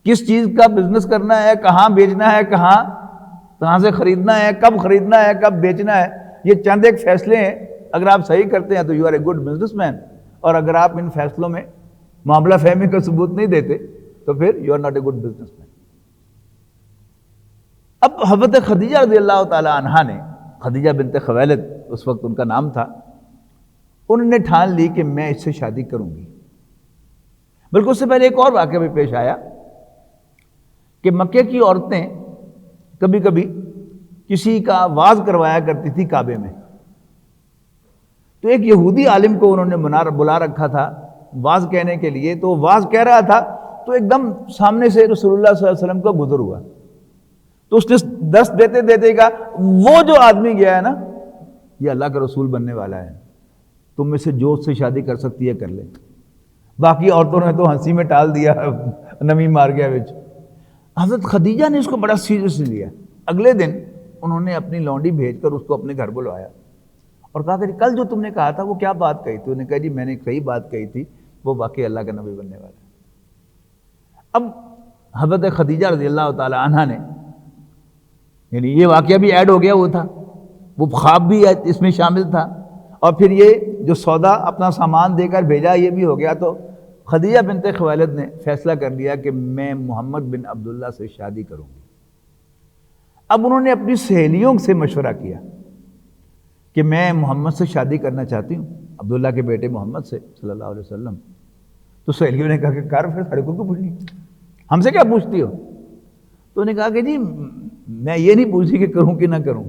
کس چیز کا بزنس کرنا ہے، کہاں بیچنا ہے، کہاں سے خریدنا ہے، کب خریدنا ہے، کب بیچنا ہے، یہ چند ایک فیصلے ہیں۔ اگر آپ صحیح کرتے ہیں تو you are a good businessman, اور اگر آپ ان فیصلوں میں معاملہ فہمی کا ثبوت نہیں دیتے تو پھر you are not a good businessman. اب حضرت خدیجہ رضی اللہ تعالی عنہا نے، خدیجہ بنت خویلد اس وقت ان کا نام تھا، انہوں نے ٹھان لی کہ میں اس سے شادی کروں گی۔ بلکہ اس سے پہلے ایک اور واقعہ بھی پیش آیا کہ مکے کی عورتیں کبھی کبھی کسی کا واز کروایا کرتی تھی کعبے میں، تو ایک یہودی عالم کو انہوں نے بلا رکھا تھا واز کہنے کے لیے، تو واز کہہ رہا تھا تو ایک دم سامنے سے رسول اللہ صلی اللہ علیہ وسلم کا گزر ہوا، تو اس نے دست دیتے دیتے کہا وہ جو آدمی گیا ہے نا یہ اللہ کا رسول بننے والا ہے، تم میں سے جو اس سے شادی کر سکتی ہے کر لے۔ باقی عورتوں نے تو ہنسی میں ٹال دیا، نمی مار گیا بچ۔ حضرت خدیجہ نے اس کو بڑا سیریسلی لیا۔ اگلے دن انہوں نے اپنی لونڈی بھیج کر اس کو اپنے گھر بلوایا اور کہا کہ کل جو تم نے کہا تھا وہ کیا بات کہی تھی؟ انہوں نے کہا جی میں نے صحیح بات کہی تھی، وہ واقعی اللہ کا نبی بننے والا ہے۔ اب حضرت خدیجہ رضی اللہ تعالی عنہ نے، یعنی یہ واقعہ بھی ایڈ ہو گیا، وہ تھا وہ خواب بھی اس میں شامل تھا، اور پھر یہ جو سودا اپنا سامان دے کر بھیجا یہ بھی ہو گیا، تو خدیجہ بنت خویلد نے فیصلہ کر لیا کہ میں محمد بن عبداللہ سے شادی کروں گی۔ اب انہوں نے اپنی سہیلیوں سے مشورہ کیا کہ میں محمد سے شادی کرنا چاہتی ہوں، عبداللہ کے بیٹے محمد سے صلی اللہ علیہ وسلم۔ تو سہیلیوں نے کہا کہ کر پھر ساڑھے کو کیوں پوچھنی، ہم سے کیا پوچھتی ہو؟ تو انہوں نے کہا کہ جی میں یہ نہیں پوچھی کہ کروں کہ نہ کروں،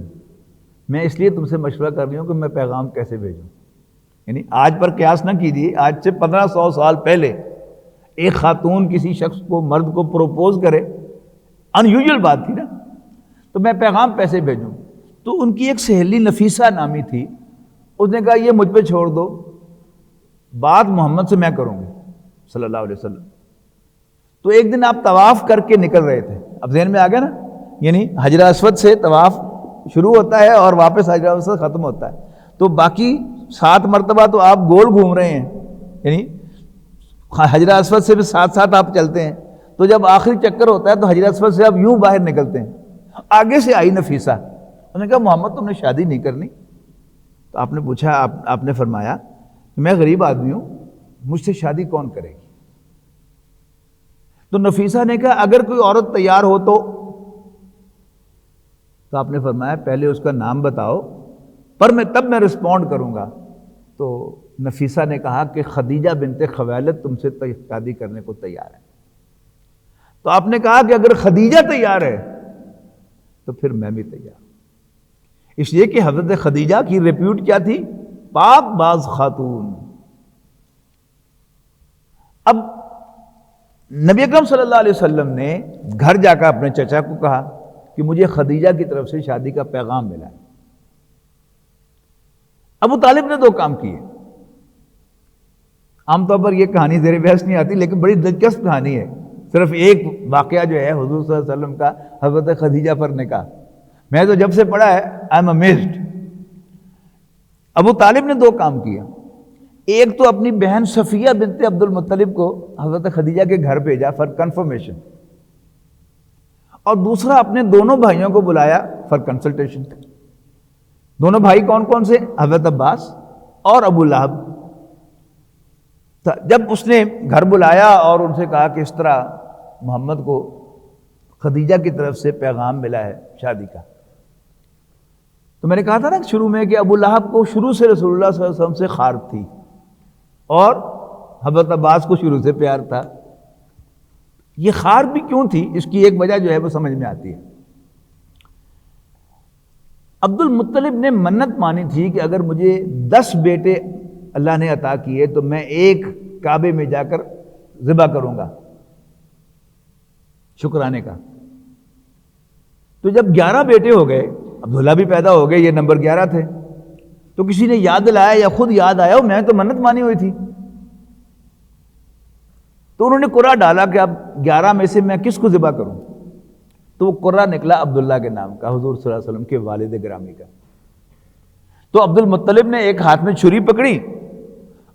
میں اس لیے تم سے مشورہ کر رہی ہوں کہ میں پیغام کیسے بھیجوں۔ یعنی آج پر قیاس نہ کیجیے، آج سے 1500 سال پہلے ایک خاتون کسی شخص کو، مرد کو پروپوز کرے، ان یوزول بات تھی نا، تو میں پیغام کیسے بھیجوں؟ تو ان کی ایک سہیلی نفیسہ نامی تھی، اس نے کہا یہ مجھ پہ چھوڑ دو، بات محمد سے میں کروں گی صلی اللہ علیہ وسلم۔ تو ایک دن آپ طواف کر کے نکل رہے تھے، اب ذہن میں آ گیا نا، یعنی حجر اسود سے طواف شروع ہوتا ہے اور واپس حجر اسود ختم ہوتا ہے، تو باقی 7 مرتبہ تو آپ گول گھوم رہے ہیں، یعنی حجر اسود سے بھی ساتھ ساتھ آپ چلتے ہیں، تو جب آخری چکر ہوتا ہے تو حجر اسود سے آپ یوں باہر نکلتے ہیں۔ آگے سے آئی نفیسہ، انہوں نے کہا محمد تم نے شادی نہیں کرنی؟ تو آپ نے پوچھا، آپ نے فرمایا کہ میں غریب آدمی ہوں، مجھ سے شادی کون کرے گی؟ تو نفیسہ نے کہا اگر کوئی عورت تیار ہو تو آپ نے فرمایا پہلے اس کا نام بتاؤ پر تب میں رسپونڈ کروں گا۔ تو نفیسہ نے کہا کہ خدیجہ بنت خویلد تم سے شادی کرنے کو تیار ہے۔ تو آپ نے کہا کہ اگر خدیجہ تیار ہے تو پھر میں بھی تیار ہوں۔ اس لیے کہ حضرت خدیجہ کی ریپیوٹ کیا تھی؟ پاک باز خاتون. اب نبی اکرم صلی اللہ علیہ وسلم نے گھر جا کر اپنے چچا کو کہا کہ مجھے خدیجہ کی طرف سے شادی کا پیغام ملا ہے. ابو طالب نے 2 کام کیے. عام طور پر یہ کہانی زیر بحث نہیں آتی، لیکن بڑی دلچسپ کہانی ہے. صرف ایک واقعہ جو ہے حضور صلی اللہ علیہ وسلم کا حضرت خدیجہ پر نکاح، میں تو جب سے پڑھا ہے آئی ایم امیزڈ. ابو طالب نے 2 کام کیا. ایک تو اپنی بہن صفیہ بنت عبد المطلب کو حضرت خدیجہ کے گھر بھیجا فار کنفرمیشن، اور دوسرا اپنے دونوں بھائیوں کو بلایا فار کنسلٹیشن. دونوں بھائی کون کون سے؟ حضرت عباس اور ابو لہب. جب اس نے گھر بلایا اور ان سے کہا کہ اس طرح محمد کو خدیجہ کی طرف سے پیغام ملا ہے شادی کا، تو میں نے کہا تھا نا شروع میں کہ ابو لہب کو شروع سے رسول اللہ صلی اللہ علیہ وسلم سے خار تھی، اور حضرت عباس کو شروع سے پیار تھا. یہ خار بھی کیوں تھی، اس کی ایک وجہ جو ہے وہ سمجھ میں آتی ہے. عبد المطلب نے منت مانی تھی کہ اگر مجھے 10 بیٹے اللہ نے عطا کیے تو میں ایک کعبے میں جا کر ذبح کروں گا شکرانے کا. تو جب 11 بیٹے ہو گئے، عبداللہ بھی پیدا ہو گئے، یہ نمبر 11 تھے، تو کسی نے یاد دلایا یا خود یاد آیا میں تو منت مانی ہوئی تھی. تو انہوں نے قرعہ ڈالا کہ اب 11 میں سے میں کس کو ذبح کروں. تو وہ قرعہ نکلا عبداللہ کے نام کا، حضور صلی اللہ علیہ وسلم کے والد گرامی کا. تو عبد المطلب نے ایک ہاتھ میں چھری پکڑی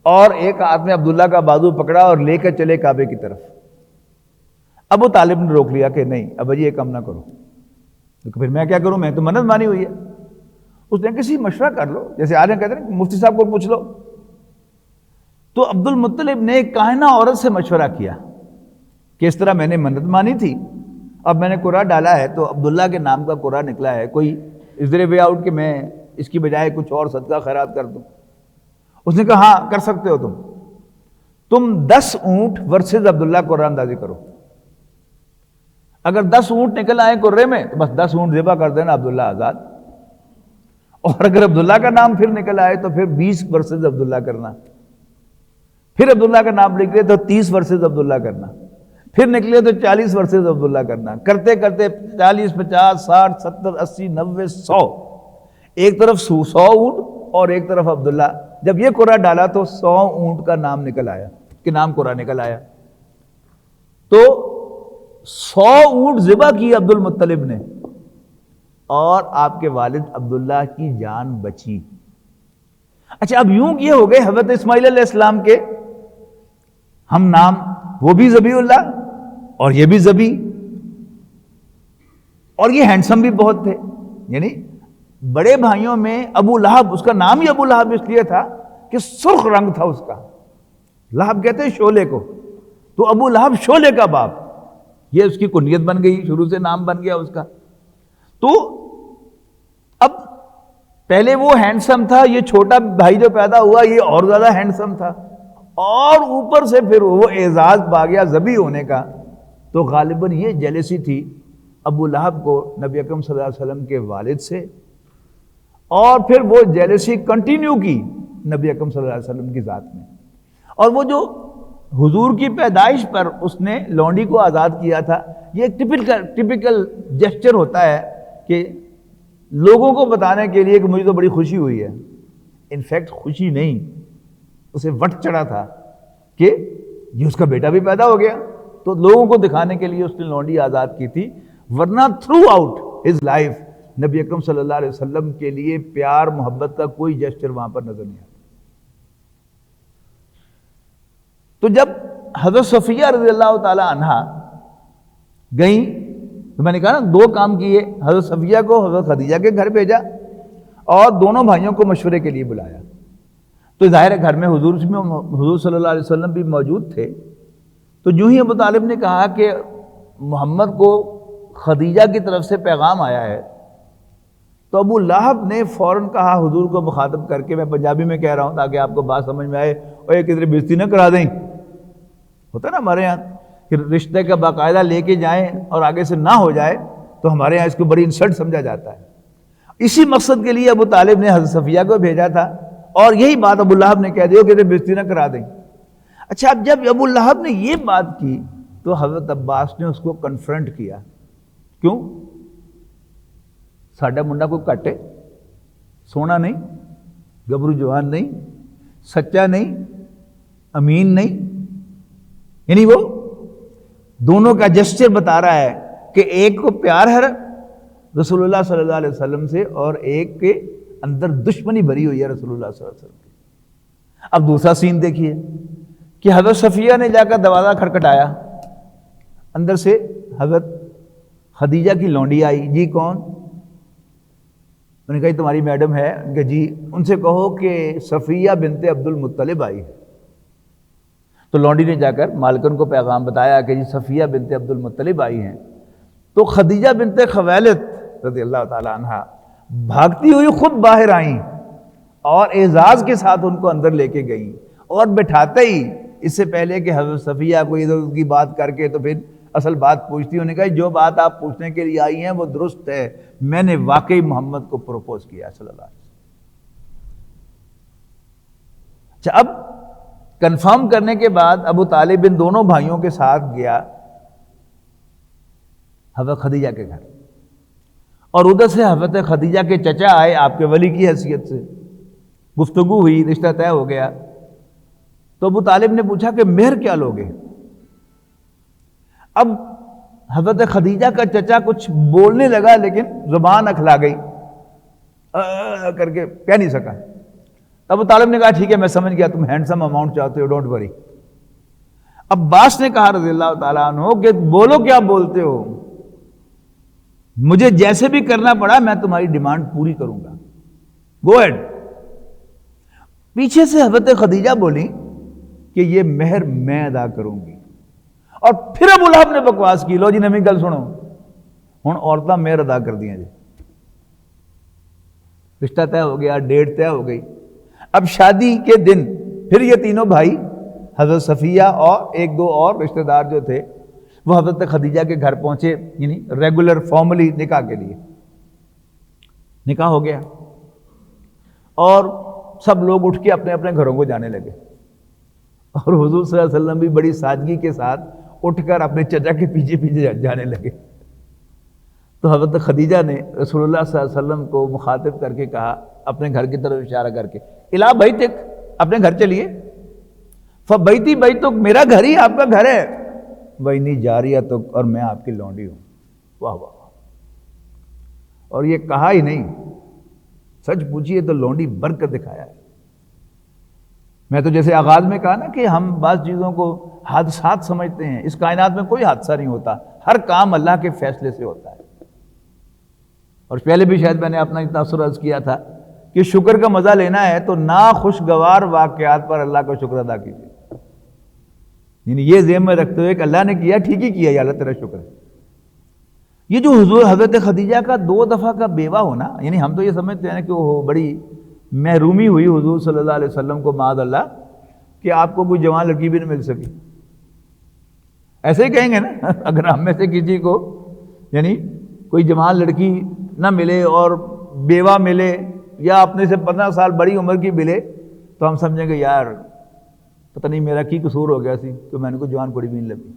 اور ایک ہاتھ میں عبداللہ کا بازو پکڑا اور لے کر چلے کعبے کی طرف. ابو طالب نے روک لیا کہ نہیں ابا جی یہ کام نہ کرو. تو پھر میں کیا کروں، میں تو منت مانی ہوئی ہے. اس نے کسی مشورہ کر لو، جیسے آج کہتے ہیں مفتی صاحب کو پوچھ لو. تو عبد المطلب نے ایک کاہنہ عورت سے مشورہ کیا کہ اس طرح میں نے منت مانی تھی، اب میں نے قرعہ ڈالا ہے تو عبداللہ کے نام کا قرعہ نکلا ہے، کوئی از دیر اے وے آؤٹ کہ میں اس کی بجائے کچھ اور صدقہ خیرات کر دوں. اس نے کہا ہاں کر سکتے ہو، تم 10 اونٹ ورسز عبداللہ قرعہ اندازی کرو. اگر 10 اونٹ نکل آئے قرعے میں تو بس 10 اونٹ ذبح کر دینا، عبداللہ آزاد. اور اگر عبداللہ کا نام پھر نکل آئے تو پھر 20 ورسز عبداللہ کرنا. پھر عبداللہ کا نام نکلے تو 30 ورسز عبداللہ کرنا. پھر نکلے تو 40 ورسز عبداللہ کرنا. کرتے کرتے 40 50 60 70 80 90 100، ایک طرف 100 اونٹ اور ایک طرف عبداللہ. جب یہ قرعہ ڈالا تو 100 اونٹ کا نام نکل آیا، کہ نام قرعہ نکل آیا. تو 100 اونٹ ذبح کی عبد المطلب نے، اور آپ کے والد عبداللہ کی جان بچی. اچھا اب یوں یہ ہو گئے حضرت اسماعیل علیہ السلام کے ہم نام، وہ بھی ذبیح اللہ اور یہ بھی ذبیح، اور یہ ہینڈسم بھی بہت تھے. یعنی بڑے بھائیوں میں ابو لہب، اس کا نام ہی ابو لہب اس لیے تھا کہ سرخ رنگ تھا اس کا. لہب کہتے ہیں شعلے کو، تو ابو لہب شعلے کا باپ، یہ اس کی کنیت بن گئی، شروع سے نام بن گیا اس کا. تو اب پہلے وہ ہینڈسم تھا، یہ چھوٹا بھائی جو پیدا ہوا یہ اور زیادہ ہینڈسم تھا، اور اوپر سے پھر وہ اعزاز پا گیا ذبیح ہونے کا. تو غالباً یہ جیلسی تھی ابو لہب کو نبی اکرم صلی اللہ علیہ وسلم کے والد سے، اور پھر وہ جیلسی کنٹینیو کی نبی اکرم صلی اللہ علیہ وسلم کی ذات میں. اور وہ جو حضور کی پیدائش پر اس نے لونڈی کو آزاد کیا تھا، یہ ایک ٹپیکل جیسچر ہوتا ہے کہ لوگوں کو بتانے کے لیے کہ مجھے تو بڑی خوشی ہوئی ہے. انفیکٹ خوشی نہیں، اسے وٹ چڑھا تھا کہ یہ اس کا بیٹا بھی پیدا ہو گیا، تو لوگوں کو دکھانے کے لیے اس نے لونڈی آزاد کی تھی. ورنہ تھرو آؤٹ ہز لائف نبی اکرم صلی اللہ علیہ وسلم کے لیے پیار محبت کا کوئی جیسچر وہاں پر نظر نہیں آتا. تو جب حضرت صفیہ رضی اللہ تعالی عنہ گئیں تو میں نے کہا نا 2 کام کیے، حضرت صفیہ کو حضرت خدیجہ کے گھر بھیجا اور دونوں بھائیوں کو مشورے کے لیے بلایا. تو ظاہر ہے گھر میں حضور صلی اللہ علیہ وسلم بھی موجود تھے. تو جو ہی ابو طالب نے کہا کہ محمد کو خدیجہ کی طرف سے پیغام آیا ہے، تو ابو لہب نے فوراً کہا حضور کو مخاطب کر کے، میں پنجابی میں کہہ رہا ہوں تاکہ آپ کو بات سمجھ میں آئے، اور یہ کدھر بےزتی نہ کرا دیں. ہوتا نا ہمارے یہاں کہ رشتے کا باقاعدہ لے کے جائیں اور آگے سے نہ ہو جائے تو ہمارے یہاں اس کو بڑی انسلٹ سمجھا جاتا ہے. اسی مقصد کے لیے ابو طالب نے حضرت صفیہ کو بھیجا تھا، اور یہی بات ابو لہب نے کہہ دی کہ بےزتی نہ کرا دیں۔ اچھا، اب جب ابو لہب نے یہ بات کی تو حضرت عباس نے اس کو کنفرنٹ کیا، کیوں؟ ساڈا منڈا کوئی کٹ ہے، سونا نہیں، گبرو جوان نہیں، سچا نہیں، امین نہیں، یعنی وہ دونوں کا جسچر بتا رہا ہے کہ ایک کو پیار ہے رسول اللہ صلی اللہ علیہ وسلم سے، اور ایک کے اندر دشمنی بھری ہوئی ہے رسول اللہ صلی اللہ علیہ وسلم کی۔ اب دوسرا سین دیکھیے کہ حضرت صفیہ نے جا کر دروازہ کھٹکھٹایا، اندر سے حضرت خدیجہ کی لونڈی آئی، جی کون؟ انہوں نے کہا یہ تمہاری میڈم ہے، کہ جی ان سے کہو کہ صفیہ بنت عبد المطلب آئی ہے۔ تو لونڈی نے جا کر مالکن کو پیغام بتایا کہ جی صفیہ بنت عبد المطلب آئی ہیں۔ تو خدیجہ بنت خویلد رضی اللہ تعالی عنہ بھاگتی ہوئی خود باہر آئیں اور اعزاز کے ساتھ ان کو اندر لے کے گئیں، اور بٹھاتے ہی اس سے پہلے کہ حضرت صفیہ کو ادھر کی بات کر کے تو پھر اصل بات پوچھتی، انہوں نے کہا جو بات آپ پوچھنے کے لیے آئی ہیں وہ درست ہے، میں نے واقعی محمد کو پروپوز کیا صلی اللہ علیہ وسلم۔ اچھا، اب کنفرم کرنے کے بعد ابو طالب ان دونوں بھائیوں کے ساتھ گیا حضرت خدیجہ کے گھر، اور ادھر سے حضرت خدیجہ کے چچا آئے آپ کے ولی کی حیثیت سے، گفتگو ہوئی، رشتہ طے ہو گیا۔ تو ابو طالب نے پوچھا کہ مہر کیا لوگے؟ اب حضرت خدیجہ کا چچا کچھ بولنے لگا لیکن زبان اکھلا گئی، کر کے کہہ نہیں سکا۔ ابو طالب نے کہا ٹھیک ہے میں سمجھ گیا، تم ہینڈسم اماؤنٹ چاہتے ہو، ڈونٹ وری۔ عباس نے کہا رضی اللہ تعالیٰ عنہ کہ بولو کیا بولتے ہو، مجھے جیسے بھی کرنا پڑا میں تمہاری ڈیمانڈ پوری کروں گا، گو ایڈ۔ پیچھے سے حضرت خدیجہ بولی کہ یہ مہر میں ادا کروں گی، اور پھر ابو لہب نے بکواس کی، لو جی نویں گل سنو، ہن عورتاں مہر ادا کر دیا جی، رشتہ طے ہو گیا، ڈیٹ طے ہو گئی۔ اب شادی کے دن پھر یہ تینوں بھائی حضرت صفیہ اور ایک دو اور رشتہ دار جو تھے وہ حضرت خدیجہ کے گھر پہنچے، یعنی ریگولر فارملی نکاح کے لیے۔ نکاح ہو گیا اور سب لوگ اٹھ کے اپنے اپنے گھروں کو جانے لگے، اور حضور صلی اللہ علیہ وسلم بھی بڑی سادگی کے ساتھ اٹھ کر اپنے چچا کے پیچھے پیچھے جانے لگے۔ تو حضرت خدیجہ نے رسول اللہ صلی اللہ علیہ وسلم کو مخاطب کر کے کہا، اپنے گھر کی طرف اشارہ کر کے، الا بیتک، اپنے گھر چلیے، فبیتی بیتک، میرا گھر ہی آپ کا گھر ہے، وانی جاریتک، اور میں آپ کی لونڈی ہوں۔ واہ واہ، اور یہ کہا ہی نہیں، سچ پوچھیے تو لونڈی بن کر دکھایا ہے۔ میں تو جیسے آغاز میں کہا نا کہ ہم بعض چیزوں کو حادثات سمجھتے ہیں، اس کائنات میں کوئی حادثہ نہیں ہوتا، ہر کام اللہ کے فیصلے سے ہوتا ہے۔ اور پہلے بھی شاید میں نے اپنا تاثر عرض کیا تھا کہ شکر کا مزہ لینا ہے تو ناخوشگوار واقعات پر اللہ کا شکر ادا کیجیے، یعنی یہ ذہن میں رکھتے ہوئے کہ اللہ نے کیا ٹھیک ہی کیا، یا اللہ تیرا شکر ہے۔ یہ جو حضرت خدیجہ کا 2 دفعہ کا بیوہ ہونا، یعنی ہم تو یہ سمجھتے ہیں کہ وہ بڑی محرومی ہوئی حضور صلی اللہ علیہ وسلم کو معاذ اللہ کہ آپ کو کوئی جوان لڑکی بھی نہیں مل سکی، ایسے ہی کہیں گے نا اگر ہم میں سے کسی کو یعنی کوئی جوان لڑکی نہ ملے اور بیوہ ملے یا اپنے سے 15 سال بڑی عمر کی ملے تو ہم سمجھیں گے یار پتہ نہیں میرا کی قصور ہو گیا سی کہ میں نے کوئی جوان کوڑی بھی نہیں لگی۔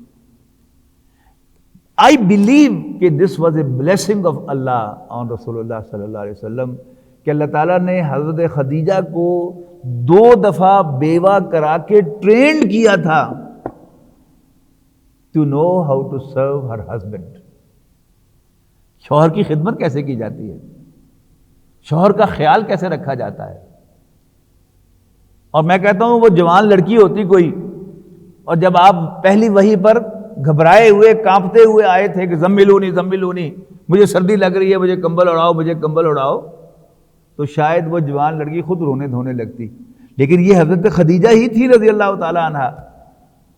I believe کہ this was a blessing of Allah on رسول اللہ صلی اللہ علیہ وسلم کہ اللہ تعالیٰ نے حضرت خدیجہ کو 2 دفعہ بیوہ کرا کے ٹرینڈ کیا تھا to know how to serve her husband، شوہر کی خدمت کیسے کی جاتی ہے، شوہر کا خیال کیسے رکھا جاتا ہے۔ اور میں کہتا ہوں وہ جوان لڑکی ہوتی کوئی، اور جب آپ پہلی وحی پر گھبرائے ہوئے کانپتے ہوئے آئے تھے کہ زملونی زملونی، مجھے سردی لگ رہی ہے، مجھے کمبل اڑاؤ، مجھے کمبل اڑاؤ، تو شاید وہ جوان لڑکی خود رونے دھونے لگتی، لیکن یہ حضرت خدیجہ ہی تھی رضی اللہ تعالی عنہ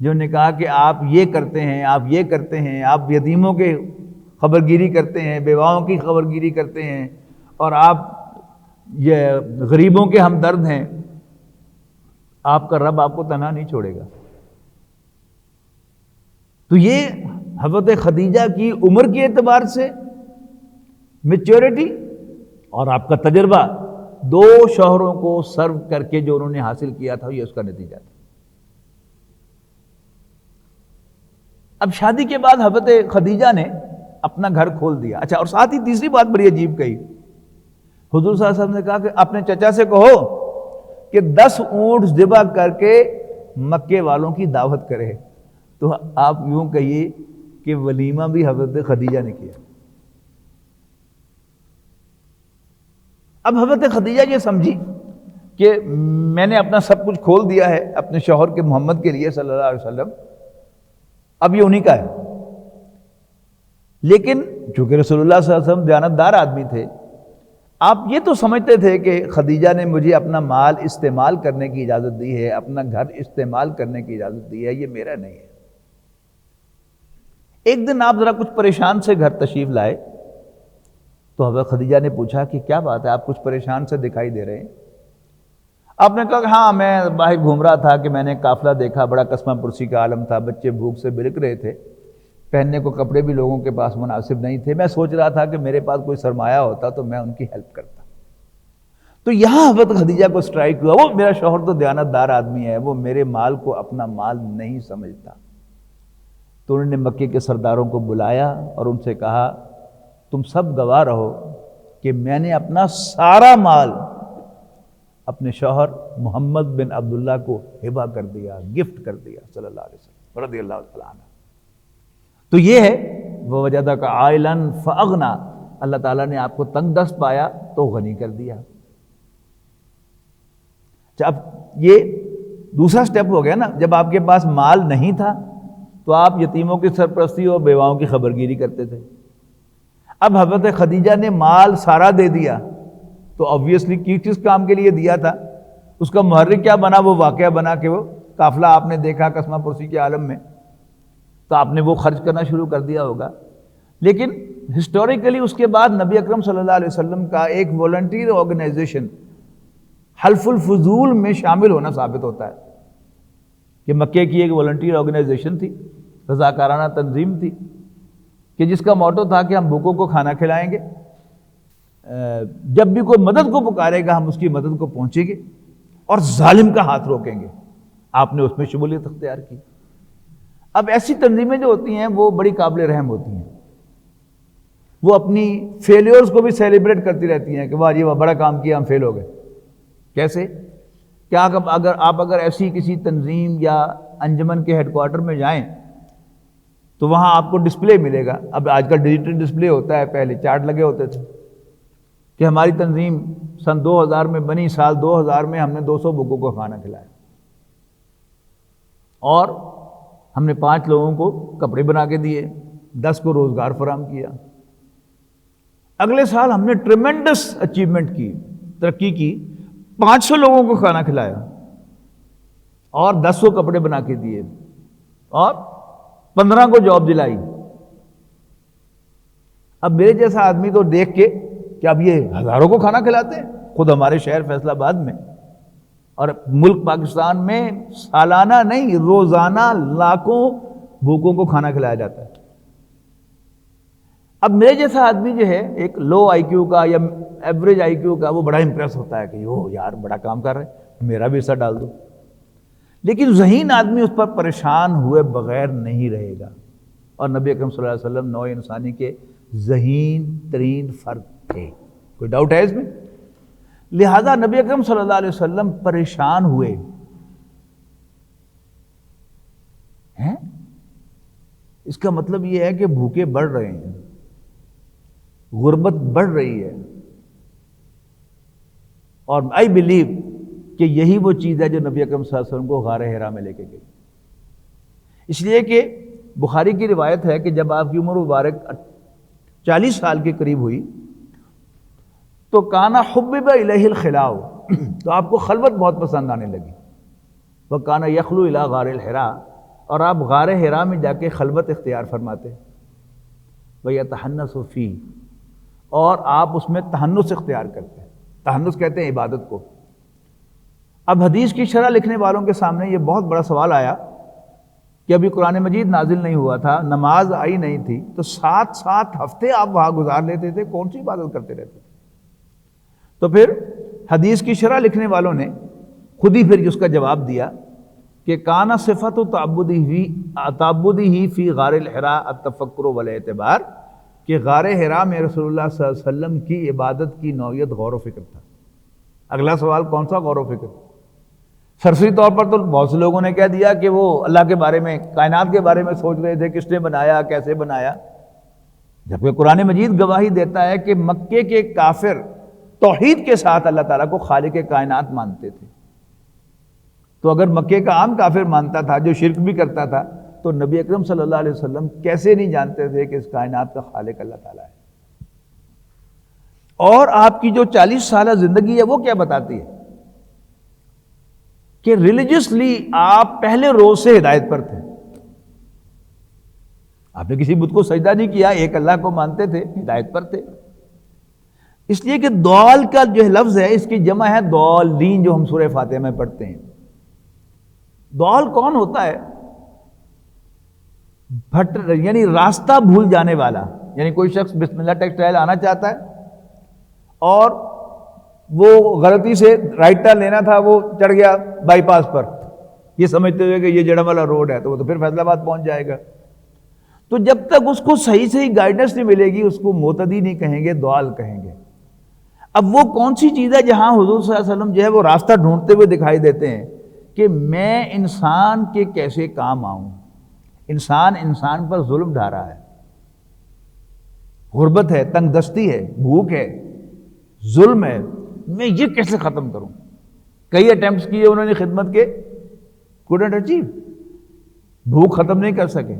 جو نے کہا کہ آپ یہ کرتے ہیں، آپ یہ کرتے ہیں، آپ یتیموں کے خبرگیری کرتے ہیں، بیواؤں کی خبرگیری کرتے ہیں، اور آپ یہ غریبوں کے ہمدرد ہیں، آپ کا رب آپ کو تنہا نہیں چھوڑے گا۔ تو یہ حضرت خدیجہ کی عمر کے اعتبار سے میچورٹی اور آپ کا تجربہ دو شوہروں کو سرو کر کے جو انہوں نے حاصل کیا تھا یہ اس کا نتیجہ تھا۔ اب شادی کے بعد حضرت خدیجہ نے اپنا گھر کھول دیا۔ اچھا، اور ساتھ ہی تیسری بات بڑی عجیب کہی، حضور صلی اللہ علیہ وسلم نے کہا کہ اپنے چچا سے کہو کہ 10 اونٹ ذبح کر کے مکے والوں کی دعوت کرے۔ تو آپ یوں کہیے کہ ولیمہ بھی حضرت خدیجہ نے کیا۔ اب حضرت خدیجہ یہ سمجھی کہ میں نے اپنا سب کچھ کھول دیا ہے اپنے شوہر کے محمد کے لیے صلی اللہ علیہ وسلم، اب یہ انہی کا ہے۔ لیکن چونکہ رسول اللہ صلی اللہ علیہ وسلم دیانتدار آدمی تھے، آپ یہ تو سمجھتے تھے کہ خدیجہ نے مجھے اپنا مال استعمال کرنے کی اجازت دی ہے، اپنا گھر استعمال کرنے کی اجازت دی ہے، یہ میرا نہیں ہے۔ ایک دن آپ ذرا کچھ پریشان سے گھر تشریف لائے تو حضرت خدیجہ نے پوچھا کہ کیا بات ہے، آپ کچھ پریشان سے دکھائی دے رہے ہیں؟ آپ نے کہا کہ ہاں میں باہر گھوم رہا تھا کہ میں نے قافلہ دیکھا، بڑا قسمہ پرسی کا عالم تھا، بچے بھوک سے بلک رہے تھے، پہننے کو کپڑے بھی لوگوں کے پاس مناسب نہیں تھے، میں سوچ رہا تھا کہ میرے پاس کوئی سرمایہ ہوتا تو میں ان کی ہیلپ کرتا۔ تو یہاں حضرت خدیجہ کو سٹرائک ہوا، وہ میرا شوہر تو دیانتدار آدمی ہے، وہ میرے مال کو اپنا مال نہیں سمجھتا۔ تو انہوں نے مکے کے سرداروں کو بلایا اور ان سے کہا تم سب گواہ رہو کہ میں نے اپنا سارا مال اپنے شوہر محمد بن عبداللہ کو ہبہ کر دیا، گفٹ کر دیا صلی اللہ علیہ وسلم رضی اللہ تعالیٰ عنہ۔ تو یہ ہے وَوَجَدَكَ عَائِلًا فَأَغْنَىٰ، اللہ تعالیٰ نے آپ کو تنگ دست پایا تو غنی کر دیا۔ اب یہ دوسرا سٹیپ ہو گیا نا، جب آپ کے پاس مال نہیں تھا تو آپ یتیموں کی سرپرستی اور بیواؤں کی خبرگیری کرتے تھے۔ اب حضرت خدیجہ نے مال سارا دے دیا تو obviously کس کام کے لیے دیا تھا، اس کا محرک کیا بنا؟ وہ واقعہ بنا کہ وہ قافلہ آپ نے دیکھا قسمہ پرسی کے عالم میں، تو آپ نے وہ خرچ کرنا شروع کر دیا ہوگا۔ لیکن ہسٹوریکلی اس کے بعد نبی اکرم صلی اللہ علیہ وسلم کا ایک والنٹیر آرگنائزیشن حلف الفضول میں شامل ہونا ثابت ہوتا ہے کہ مکے کی ایک والنٹیر آرگنائزیشن تھی، رضاکارانہ تنظیم تھی کہ جس کا موٹو تھا کہ ہم بھوکوں کو کھانا کھلائیں گے، جب بھی کوئی مدد کو پکارے گا ہم اس کی مدد کو پہنچیں گے اور ظالم کا ہاتھ روکیں گے۔ آپ نے اس میں شمولیت اختیار کی۔ اب ایسی تنظیمیں جو ہوتی ہیں وہ بڑی قابل رحم ہوتی ہیں، وہ اپنی فیلیورز کو بھی سیلیبریٹ کرتی رہتی ہیں کہ واہ یہ بڑا کام کیا، ہم فیل ہو گئے۔ کیسے؟ کیا اگر ایسی کسی تنظیم یا انجمن کے ہیڈ کوارٹر میں جائیں تو وہاں آپ کو ڈسپلے ملے گا۔ اب آج کل ڈیجیٹل ڈسپلے ہوتا ہے، پہلے چارٹ لگے ہوتے تھے کہ ہماری تنظیم سن 2000 میں بنی، سال 2000 میں ہم نے 200 بھوکوں کو کھانا کھلایا اور ہم نے 5 لوگوں کو کپڑے بنا کے دیے، 10 کو روزگار فراہم کیا۔ اگلے سال ہم نے ٹریمنڈس اچیومنٹ کی، ترقی کی، 500 لوگوں کو کھانا کھلایا اور 10 کو کپڑے بنا کے دیے اور 15 کو جاب دلائی۔ اب میرے جیسا آدمی تو دیکھ کے کہ اب یہ ہزاروں کو کھانا کھلاتے ہیں، خود ہمارے شہر فیصل آباد میں اور ملک پاکستان میں سالانہ نہیں روزانہ لاکھوں بھوکوں کو کھانا کھلایا جاتا ہے۔ اب میرے جیسا آدمی جو ہے ایک لو آئی کیو کا یا ایوریج آئی کیو کا، وہ بڑا امپریس ہوتا ہے کہ یار بڑا کام کر رہے، میرا بھی حصہ ڈال دو۔ لیکن ذہین آدمی اس پر پریشان ہوئے بغیر نہیں رہے گا، اور نبی اکرم صلی اللہ علیہ وسلم نوع انسانی کے ذہین ترین فرد تھے، کوئی ڈاؤٹ ہے اس میں؟ لہذا نبی اکرم صلی اللہ علیہ وسلم پریشان ہوئے ہیں۔ اس کا مطلب یہ ہے کہ بھوکے بڑھ رہے ہیں، غربت بڑھ رہی ہے، اور آئی بلیو کہ یہی وہ چیز ہے جو نبی اکرم صلی اللہ علیہ وسلم کو غار حرا میں لے کے گئی۔ اس لیے کہ بخاری کی روایت ہے کہ جب آپ کی عمر مبارک 40 سال کے قریب ہوئی تو کانا حبب الیہ الخلاء، تو آپ کو خلوت بہت پسند آنے لگی۔ وکانا یخلو الی غار الحرا، اور آپ غار حرا میں جا کے خلوت اختیار فرماتے، ویتحنث فیہ، اور آپ اس میں تحنث اختیار کرتے ہیں۔ تحنث کہتے ہیں عبادت کو۔ اب حدیث کی شرح لکھنے والوں کے سامنے یہ بہت بڑا سوال آیا کہ ابھی قرآن مجید نازل نہیں ہوا تھا، نماز آئی نہیں تھی، تو 7 ہفتے آپ وہاں گزار لیتے تھے، کون سی عبادت کرتے رہتے تھے؟ تو پھر حدیث کی شرح لکھنے والوں نے خود ہی پھر اس کا جواب دیا کہ کانا صفت تعبدی ہی فی غار الحراء التفکر والاعتبار، کہ غار حراء میں رسول اللہ صلی اللہ علیہ وسلم کی عبادت کی نوعیت غور و فکر تھا۔ اگلا سوال کون سا غور و فکر؟ سرسری طور پر تو بہت سے لوگوں نے کہہ دیا کہ وہ اللہ کے بارے میں، کائنات کے بارے میں سوچ رہے تھے، کس نے بنایا، کیسے بنایا، جبکہ قرآن مجید گواہی دیتا ہے کہ مکے کے کافر توحید کے ساتھ اللہ تعالیٰ کو خالق کائنات مانتے تھے۔ تو اگر مکے کا عام کافر مانتا تھا جو شرک بھی کرتا تھا، تو نبی اکرم صلی اللہ علیہ وسلم کیسے نہیں جانتے تھے کہ اس کائنات کا خالق اللہ تعالیٰ ہے؟ اور آپ کی جو 40 سالہ زندگی ہے وہ کیا بتاتی ہے کہ ریلیجسلی آپ پہلے روز سے ہدایت پر تھے۔ آپ نے کسی بت کو سجدہ نہیں کیا، ایک اللہ کو مانتے تھے، ہدایت پر تھے۔ اس لیے کہ دول کا جو لفظ ہے اس کی جمع ہے دولین، جو ہم سورہ فاتحہ میں پڑھتے ہیں۔ دول کون ہوتا ہے؟ یعنی راستہ بھول جانے والا، یعنی کوئی شخص بسم اللہ ٹیکسٹائل آنا چاہتا ہے اور وہ غلطی سے رائٹ ٹرن لینا تھا، وہ چڑھ گیا بائی پاس پر، یہ سمجھتے ہوئے کہ یہ جڑم والا روڈ ہے، تو وہ تو پھر فیصل آباد پہنچ جائے گا۔ تو جب تک اس کو صحیح گائیڈنس نہیں ملے گی، اس کو معتدی نہیں کہیں گے، دوال کہیں گے۔ اب وہ کون سی چیز ہے جہاں حضور صلی اللہ علیہ وسلم جو ہے وہ راستہ ڈھونڈتے ہوئے دکھائی دیتے ہیں کہ میں انسان کے کیسے کام آؤں؟ انسان پر ظلم ڈھا رہا ہے، غربت ہے، تنگ دستی ہے، بھوک ہے، ظلم ہے، میں یہ کیسے ختم کروں؟ کئی اٹیمپٹس کیے انہوں نے خدمت کے، couldn't achieve۔ بھوک ختم نہیں کر سکے،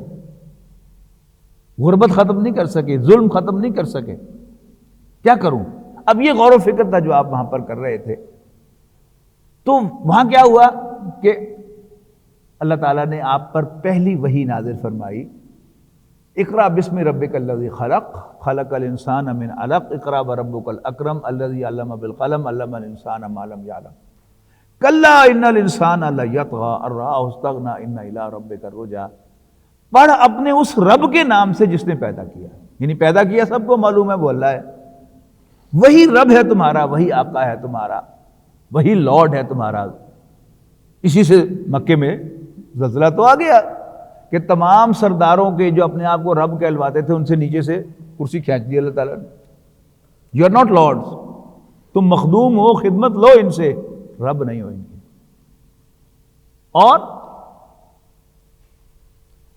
غربت ختم نہیں کر سکے، ظلم ختم نہیں کر سکے، کیا کروں؟ اب یہ غور و فکر تھا جو آپ وہاں پر کر رہے تھے۔ تو وہاں کیا ہوا کہ اللہ تعالیٰ نے آپ پر پہلی وحی نازل فرمائی، اقرأ بسم ربک الذی خلق، خلق الانسان من علق، اقرأ وربک الاکرم الذی علم بالقلم، علم الانسان ما لم یعلم، کلا ان الانسان لیطغی ان رآہ استغنی ان الی ربک الرجعی۔ پڑھ اپنے اس رب کے نام سے جس نے پیدا کیا، یعنی پیدا کیا سب کو معلوم ہے وہ اللہ ہے، وہی رب ہے تمہارا، وہی آقا ہے تمہارا، وہی لارڈ ہے تمہارا۔ اسی سے مکے میں زلزلہ تو آ گیا کہ تمام سرداروں کے جو اپنے آپ کو رب کہلواتے تھے ان سے نیچے سے کرسی کھینچ دی اللہ تعالیٰ نے۔ یو آر ناٹ لارڈز، تم مخدوم ہو، خدمت لو ان سے، رب نہیں ہو ان کی۔ اور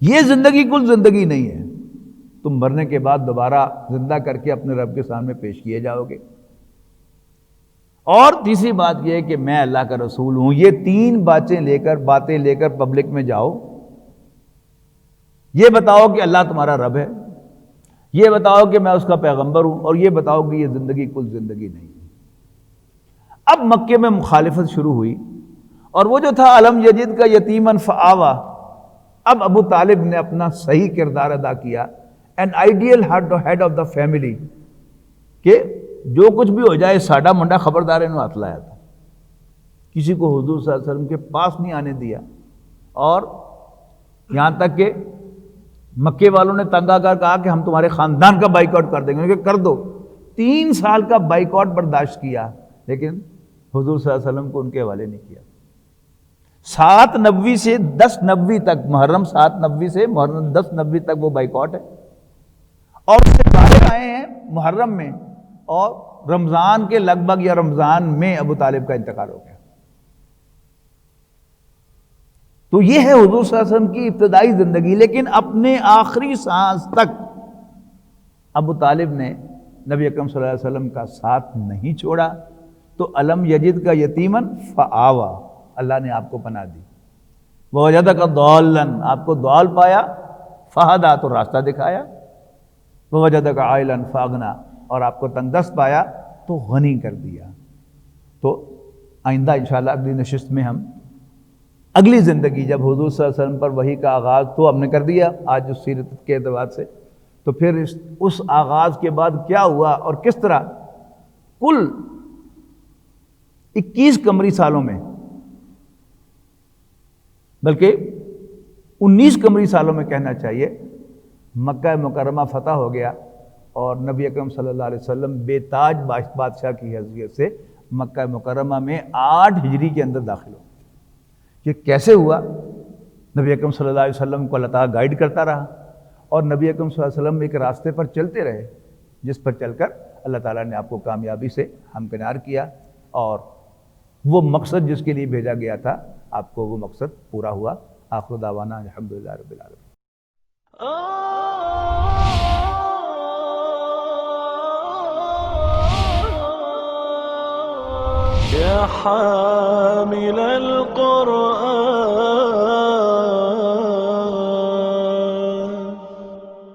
یہ زندگی کل زندگی نہیں ہے، تم مرنے کے بعد دوبارہ زندہ کر کے اپنے رب کے سامنے پیش کیے جاؤ گے۔ اور تیسری بات یہ ہے کہ میں اللہ کا رسول ہوں۔ یہ تین باتیں لے کر پبلک میں جاؤ، یہ بتاؤ کہ اللہ تمہارا رب ہے، یہ بتاؤ کہ میں اس کا پیغمبر ہوں، اور یہ بتاؤ کہ یہ زندگی کل زندگی نہیں ہے۔ اب مکے میں مخالفت شروع ہوئی، اور وہ جو تھا الم یجد کا یتیمن فآویٰ، اب ابو طالب نے اپنا صحیح کردار ادا کیا، an ideal head of the family، کہ جو کچھ بھی ہو جائے ساڈا منڈا خبردار انہوں ہاتھ لایا تھا، کسی کو حضور صلی اللہ علیہ وسلم کے پاس نہیں آنے دیا، اور یہاں تک کہ مکے والوں نے تنگ آ کر کہا کہ ہم تمہارے خاندان کا بائیکاٹ کر دیں گے، انہوں نے کہا کر دو۔ 3 سال کا بائیکاٹ برداشت کیا، لیکن حضور صلی اللہ علیہ وسلم کو ان کے حوالے نہیں کیا۔ 7 نبوی سے 10 نبوی تک، محرم 7 نبوی سے محرم 10 نبوی تک وہ بائیکاٹ ہے، اور اس سے باہر آئے ہیں محرم میں، اور رمضان کے لگ بھگ یا رمضان میں ابو طالب کا انتقال ہو گیا۔ تو یہ ہے حضور صلی اللہ علیہ وسلم کی ابتدائی زندگی، لیکن اپنے آخری سانس تک ابو طالب نے نبی اکرم صلی اللہ علیہ وسلم کا ساتھ نہیں چھوڑا۔ تو الم یجد کا یتیمن فآویٰ، اللہ نے آپ کو پناہ دی، ووجدک ضالا، آپ کو ضال پایا، فہدیٰ، تو راستہ دکھایا، ووجدک عائلا فاغنیٰ، اور آپ کو تنگ دست پایا تو غنی کر دیا۔ تو آئندہ انشاءاللہ اگلی نشست میں ہم اگلی زندگی، جب حضور صلی اللہ علیہ وسلم پر وحی کا آغاز تو ہم نے کر دیا آج اس سیرت کے اعتبار سے، تو پھر اس آغاز کے بعد کیا ہوا اور کس طرح کل 21 قمری سالوں میں، بلکہ 19 قمری سالوں میں کہنا چاہیے، مکہ مکرمہ فتح ہو گیا، اور نبی اکرم صلی اللہ علیہ وسلم بے تاج بادشاہ کی حیثیت سے مکہ مکرمہ میں 8 ہجری کے اندر داخل ہو. یہ کیسے ہوا؟ نبی اکرم صلی اللہ علیہ وسلم کو اللہ تعالیٰ گائیڈ کرتا رہا اور نبی اکرم صلی اللہ علیہ وسلم ایک راستے پر چلتے رہے جس پر چل کر اللہ تعالیٰ نے آپ کو کامیابی سے ہمکنار کیا اور وہ مقصد جس کے لیے بھیجا گیا تھا آپ کو وہ مقصد پورا ہوا. آخر دعوانا الحمدللہ رب العالمین. يا حامل القرآن